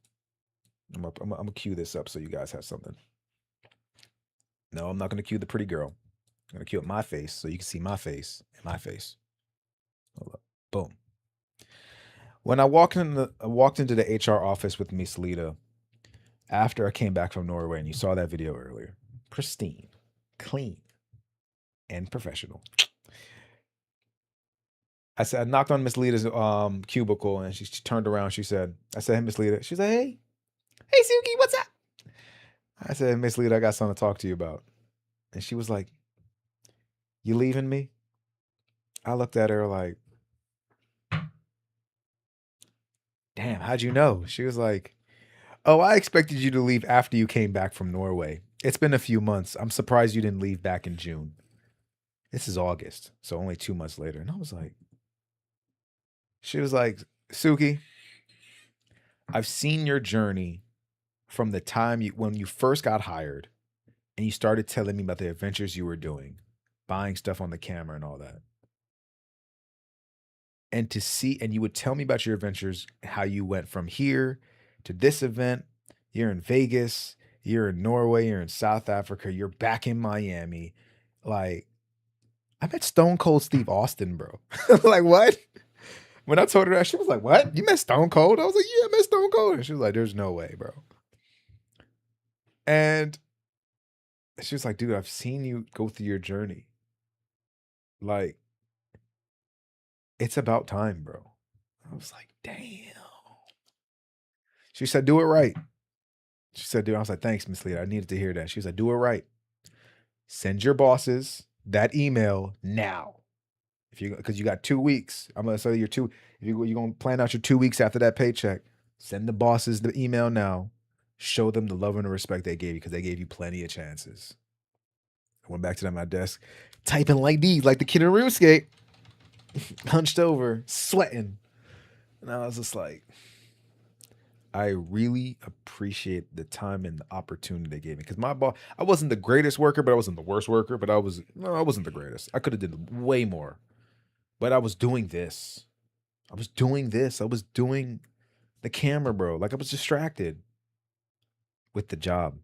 I'm gonna cue this up so you guys have something. No, I'm not gonna cue the pretty girl. I'm gonna cue up my face so you can see my face and my face. Hold up. Boom. When I walked into the HR office with Miss Lita after I came back from Norway, and you saw that video earlier, pristine, clean, and professional. I knocked on Miss Lita's cubicle, and she turned around. She said, I said, hey, Miss Lita. She's like, hey, Suki, what's up? I said, Miss Lita, I got something to talk to you about. And she was like, you leaving me? I looked at her like, damn, how'd you know? She was like, oh, I expected you to leave after you came back from Norway. It's been a few months. I'm surprised you didn't leave back in June. This is August, so only 2 months later. And I was like, she was like, Suki, I've seen your journey from the time when you first got hired and you started telling me about the adventures you were doing, buying stuff on the camera and all that. And you would tell me about your adventures, how you went from here to this event. You're in Vegas, you're in Norway, you're in South Africa, you're back in Miami. Like, I met Stone Cold Steve Austin, bro. Like, what? When I told her that, she was like, what? You met Stone Cold? I was like, yeah, I met Stone Cold. And she was like, there's no way, bro. And she was like, dude, I've seen you go through your journey. Like, it's about time, bro. I was like, damn. She said, do it right. She said, dude, I was like, thanks, Miss Lita. I needed to hear that. She was like, do it right. Send your bosses that email now. Because you got 2 weeks. I'm gonna say you're gonna plan out your 2 weeks after that paycheck. Send the bosses the email now. Show them the love and the respect they gave you because they gave you plenty of chances. I went back to my desk, typing like these, like the kid in RuneScape, hunched over, sweating. And I was just like, I really appreciate the time and the opportunity they gave me. Because my boss, I wasn't the greatest worker, but I wasn't the worst worker. But I wasn't the greatest. I could have did way more. But I was doing this. I was doing the camera, bro. Like, I was distracted with the job.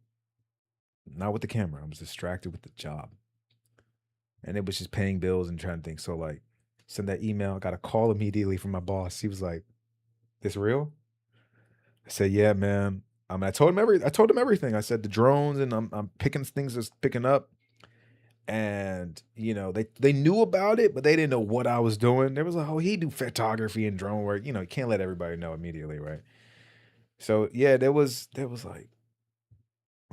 Not with the camera. I was distracted with the job. And it was just paying bills and trying to think. So, like, send that email. I got a call immediately from my boss. He was like, this real? I said, yeah, man. I told him everything. I said the drones, and I'm picking things that's picking up. And, you know, they knew about it, but they didn't know what I was doing. They was like, oh, he do photography and drone work. You know, you can't let everybody know immediately, right? So yeah, there was like,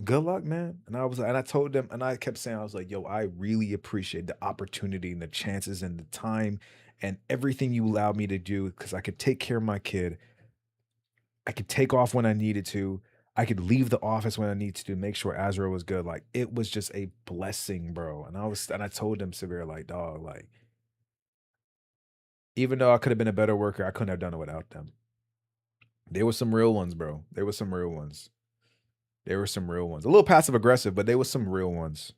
good luck, man. And I told them, and I kept saying, I was like, yo, I really appreciate the opportunity and the chances and the time and everything you allowed me to do because I could take care of my kid I could take off when I needed to. I could leave the office when I needed to make sure Azra was good. Like it was just a blessing, bro. And I told him severe, like, dog, like, even though I could have been a better worker, I couldn't have done it without them. They were some real ones, bro. They were some real ones. They were some real ones. A little passive aggressive, but they were some real ones.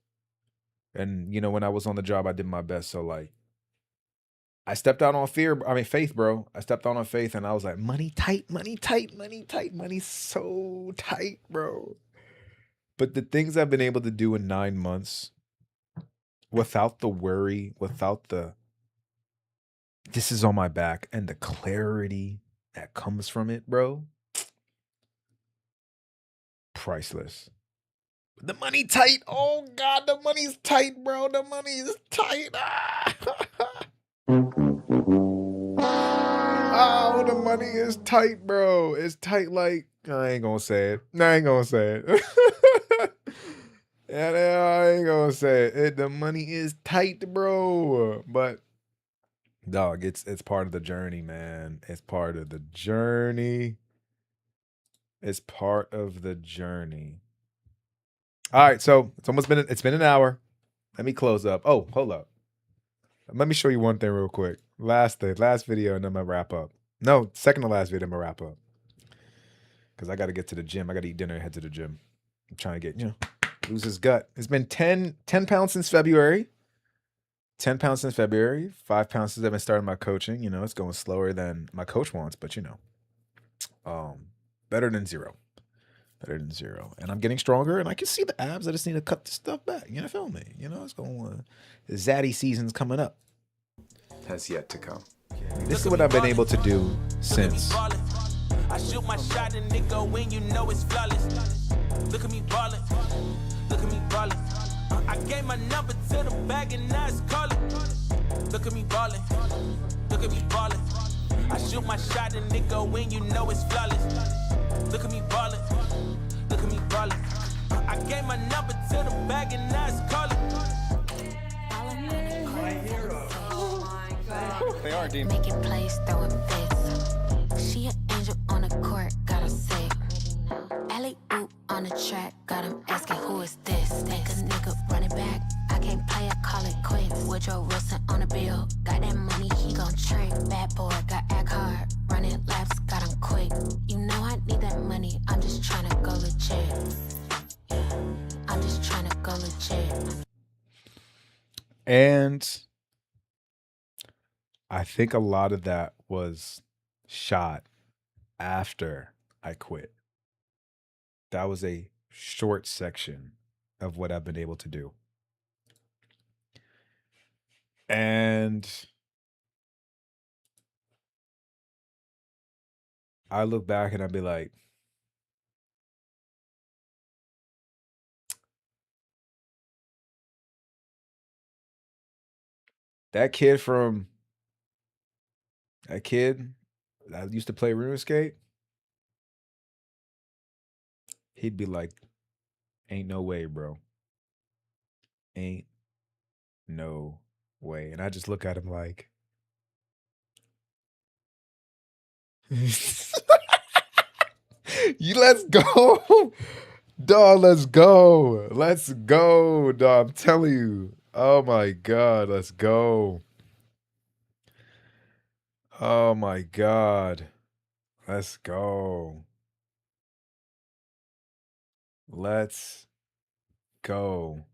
And you know, when I was on the job, I did my best. So like, I stepped out on faith, bro. I stepped out on faith, and I was like, money tight, money tight, money tight, money so tight, bro. But the things I've been able to do in 9 months, without the worry, without the this is on my back, and the clarity that comes from it, bro, priceless. The money tight. Oh God, the money's tight, bro. The money is tight. Oh, the money is tight, bro. It's tight like I ain't gonna say it. I ain't gonna say it. Yeah, I ain't gonna say it. The money is tight, bro. But dog, it's part of the journey, man. It's part of the journey. It's part of the journey. All right, so it's been an hour. Let me close up. Oh, hold up. Let me show you one thing real quick. Last video, and then I'm gonna wrap up. No, second to last video, I'm gonna wrap up. Cause I gotta get to the gym. I gotta eat dinner and head to the gym. I'm trying to get, lose his gut. It's been 10 pounds since February. 10 pounds since February. 5 pounds since I've been starting my coaching. It's going slower than my coach wants, but better than zero. Better than zero. And I'm getting stronger, and I can see the abs. I just need to cut the stuff back. You feel me? It's going the zaddy season's coming up. Has yet to come. This is what I've been able to do since. I shoot my shot and it go when you know it's flawless. Look at me ballin'. Look at me ballin'. I gave my number to the bag and now it's calling. Look at me ballin'. Look at me ballin'. I shoot my shot and it go when you know it's flawless. Look at me ballin'. Look at me ballin'. I gave my number to the bag and now it's calling. My hero. Oh my God. They are, Dean. Making plays, throwing fits. She an angel on the court, gotta say. Alley oop on the track, got him asking who is this. Take a nigga running back, I can't play it, call it quits. Woodrow Wilson on the bill, got that money, he gon' trick. Bad boy, got act hard, running laps, got him quick. You know I need that money, I'm just trying to go legit. I'm just trying to go legit. And I think a lot of that was shot after I quit. That was a short section of what I've been able to do. And I look back and I'd be like, that kid that used to play RuneScape, he'd be like, ain't no way, bro. Ain't no way. And I just look at him like, let's go. Dog, let's go. Let's go, dog. I'm telling you. Oh my God, let's go. Oh my God. Let's go. Let's go.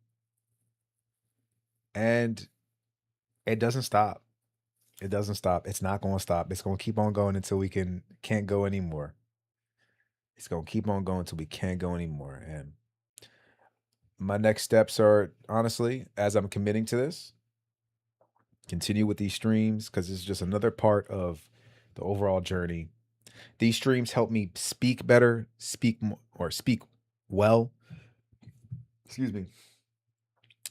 And it doesn't stop. It doesn't stop. It's not going to stop. It's going to keep on going until we can't go anymore. It's going to keep on going until we can't go anymore. And my next steps are, honestly, as I'm committing to this, continue with these streams, because it's just another part of the overall journey. These streams help me speak better, speak well. Excuse me.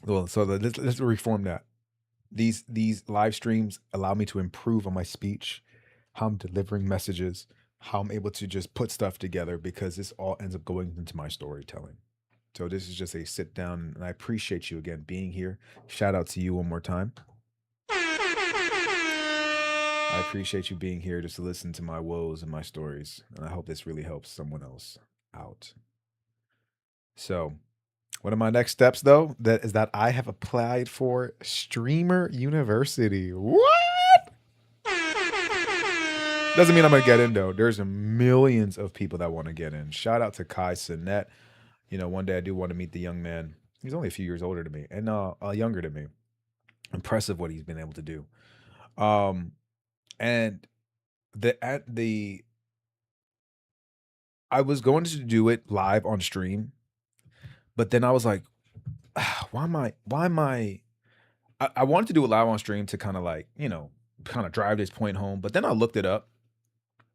Well, so let's reform that. These live streams allow me to improve on my speech, how I'm delivering messages, how I'm able to just put stuff together, because this all ends up going into my storytelling. So this is just a sit down, and I appreciate you again being here. Shout out to you one more time. I appreciate you being here just to listen to my woes and my stories. And I hope this really helps someone else out. So, one of my next steps, though, that is that I have applied for Streamer University. What? Doesn't mean I'm gonna get in though. There's millions of people that want to get in. Shout out to Kai Sinet. You know, one day I do want to meet the young man. He's only a few years older than me and younger than me. Impressive what he's been able to do. And I was going to do it live on stream, but then I was like, why am I wanted to do it live on stream to kind of like, you know, kind of drive this point home. But then I looked it up.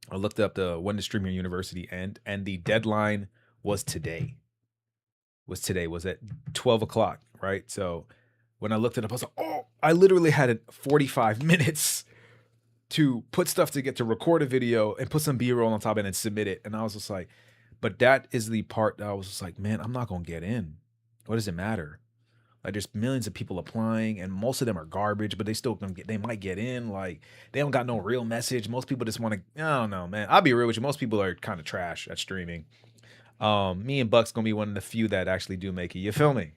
I looked up when the Streamer University end, and the deadline was today. Was at 12 o'clock, right? So when I looked it up, I was like, oh, I literally had 45 minutes to put stuff to get to record a video and put some B-roll on top of it and submit it. And I was just like, but that is the part that I was just like, man, I'm not gonna get in. What does it matter? Like, there's millions of people applying, and most of them are garbage, but they might get in. Like, they don't got no real message. Most people just want to, I don't know, man. I'll be real with you. Most people are kind of trash at streaming. Me and Buck's gonna be one of the few that actually do make it. You feel me?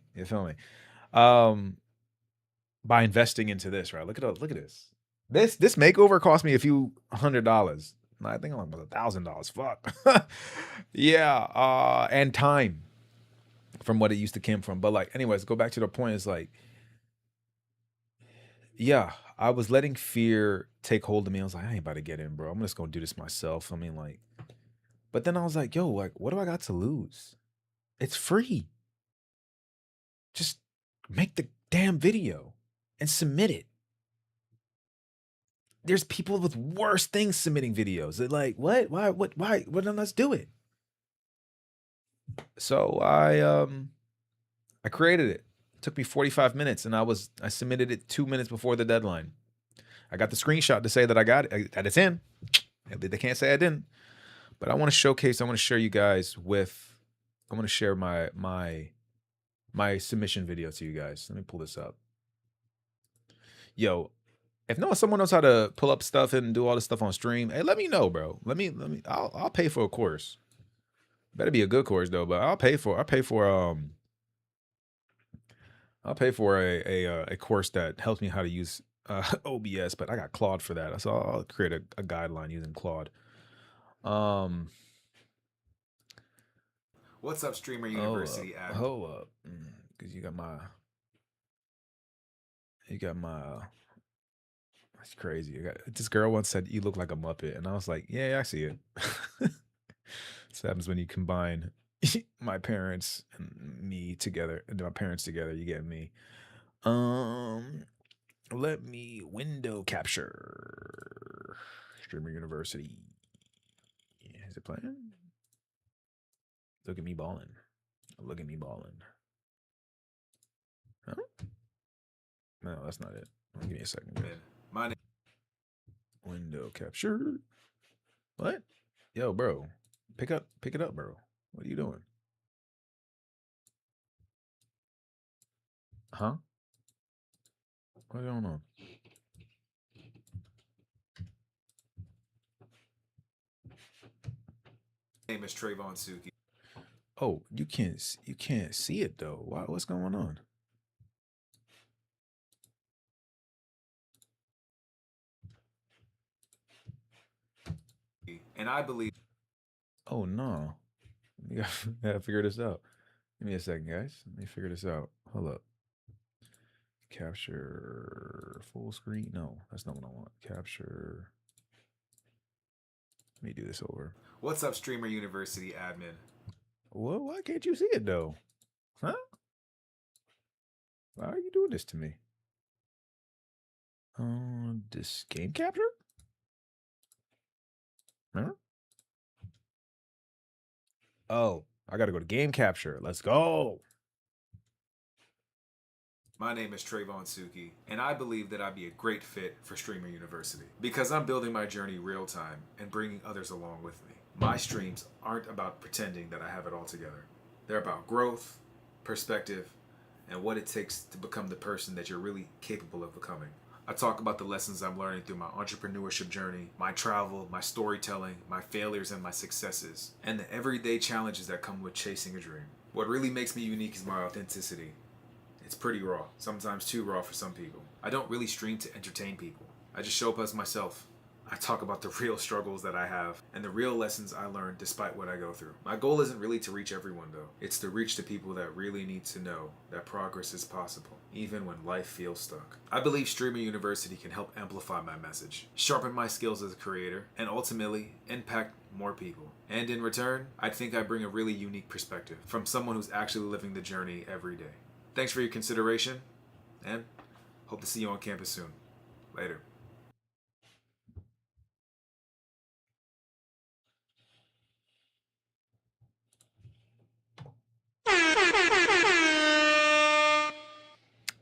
By investing into this, right? Look at this. This makeover cost me a few $100. I think it was $1,000. Fuck. Yeah. And time from what it used to come from. But like, anyways, go back to the point. Is like, yeah, I was letting fear take hold of me. I was like, I ain't about to get in, bro. I'm just gonna do this myself. I mean, like, but then I was like, yo, like, what do I got to lose? It's free. Just make the damn video and submit it. There's people with worse things submitting videos. They're like, what? Why? Well, then let's do it. So I created it. It took me 45 minutes, and I submitted it 2 minutes before the deadline. I got the screenshot to say that I got it, that it's in. They can't say I didn't. But I want to showcase. I want to share you guys with. I want to share my submission video to you guys. Let me pull this up. Yo, if someone knows how to pull up stuff and do all this stuff on stream, hey, let me know, bro. I'll pay for a course. Better be a good course though, but I'll pay for a course that helps me how to use OBS, but I got Claude for that. So I'll create a guideline using Claude. What's up, Streamer University? Hold up, because you got my that's crazy. This girl once said you look like a Muppet, and I was like, yeah, I see it. So happens when you combine my parents and me together, and my parents together, you get me. Let me window capture Streamer University. Is it playing? Look at me balling. Look at me balling. Huh? No, that's not it. Give me a second. My name. Window capture. What? Yo, bro. Pick it up, bro. What are you doing? Huh? What's going on? My name is Trayvon Suki. Oh, you can't see it though. What's going on? And I believe. Oh no, you gotta figure this out. Give me a second, guys. Let me figure this out. Hold up. Capture full screen. No, that's not what I want. Capture. Let me do this over. What's up, Streamer University admin? Well, why can't you see it though? Huh? Why are you doing this to me? This game capture? Huh? Oh, I gotta go to game capture. Let's go. My name is Trayvon Suki, and I believe that I'd be a great fit for Streamer University because I'm building my journey real time and bringing others along with me. My streams aren't about pretending that I have it all together. They're about growth, perspective, and what it takes to become the person that you're really capable of becoming. I talk about the lessons I'm learning through my entrepreneurship journey, my travel, my storytelling, my failures and my successes, and the everyday challenges that come with chasing a dream. What really makes me unique is my authenticity. It's pretty raw, sometimes too raw for some people. I don't really stream to entertain people. I just show up as myself. I talk about the real struggles that I have and the real lessons I learned despite what I go through. My goal isn't really to reach everyone though. It's to reach the people that really need to know that progress is possible, even when life feels stuck. I believe Streamer University can help amplify my message, sharpen my skills as a creator, and ultimately impact more people. And in return, I think I bring a really unique perspective from someone who's actually living the journey every day. Thanks for your consideration, and hope to see you on campus soon. Later.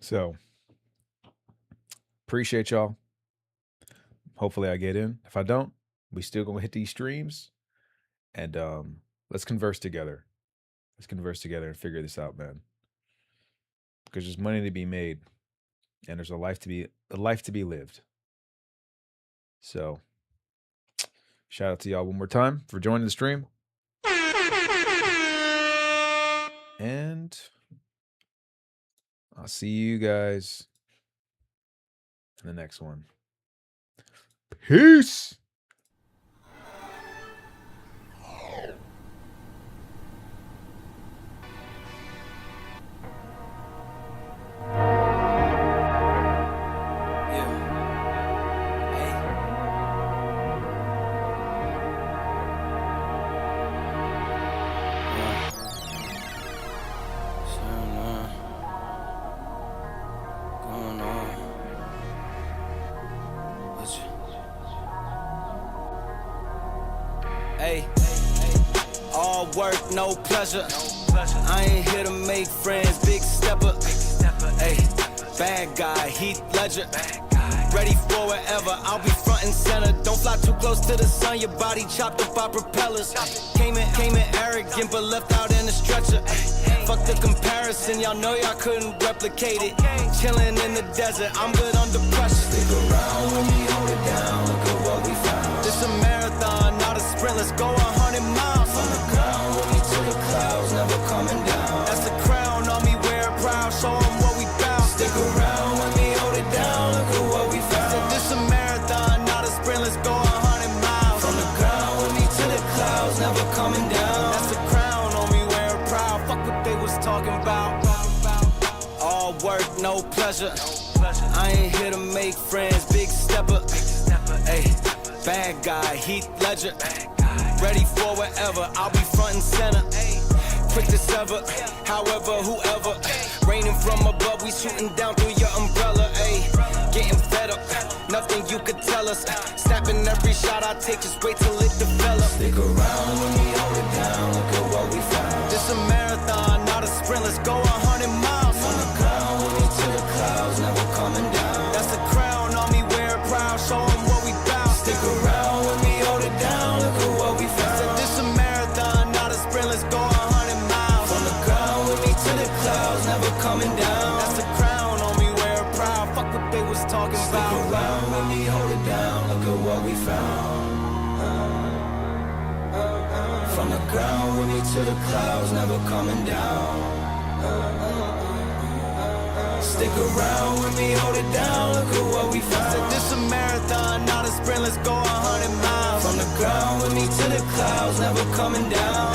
So, appreciate y'all. Hopefully I get in. If I don't, we still gonna hit these streams, and let's converse together. Let's converse together and figure this out, man. Because there's money to be made, and there's a life to be lived. So, shout out to y'all one more time for joining the stream. And I'll see you guys in the next one. Peace. Hey, all work, no pleasure. I ain't here to make friends, big stepper. Hey, bad guy, Heath Ledger. Ready for whatever, I'll be front and center. Don't fly too close to the sun, your body chopped up by propellers. Came in arrogant, but left out in a stretcher. Fuck the comparison, y'all know y'all couldn't replicate it. Chilling in the desert, I'm good under pressure. Stick around when we hold it down, look at what we found. This a marathon, not a sprint, let's go 100 miles. From the ground with me to the clouds, never coming down. That's the crown on me, wear it proud, show 'em what we bout. Stick around when we hold it down, look at what we found. Said this a marathon, not a sprint, let's go 100 miles. From the ground with me to the clouds, never coming down. That's the crown on me, wear it proud, fuck what they was talking about. All work, no pleasure. I ain't here to make friends, big stepper. Hey, bad guy, Heath Ledger. Ready for whatever, I'll be front and center. Quick to sever, however, whoever. Raining from above, we shooting down through your umbrella. Ay, getting fed up, nothing you could tell us. Snapping every shot I take, just wait till it develops. Stick around when we hold it down, look at what we found. This a marathon, not a sprint, let's go 100 miles. From the ground with me to the clouds, never coming down. That's the crown on me, wear it proud, show 'em what we bout. Stick around when we hold it down, look at what we found. Said this a marathon, not a sprint, let's go 100 miles. From the ground with me to the clouds, never coming down. That's the crown on me, wear it proud, fuck what they was talking about. Stick around when we hold it down, look at what we found. From the ground with me to the clouds, never coming down. Stick around when we hold it down, look at what we found. Said this a marathon, not a sprint, let's go 100 miles. From the ground with me to the clouds, never coming down.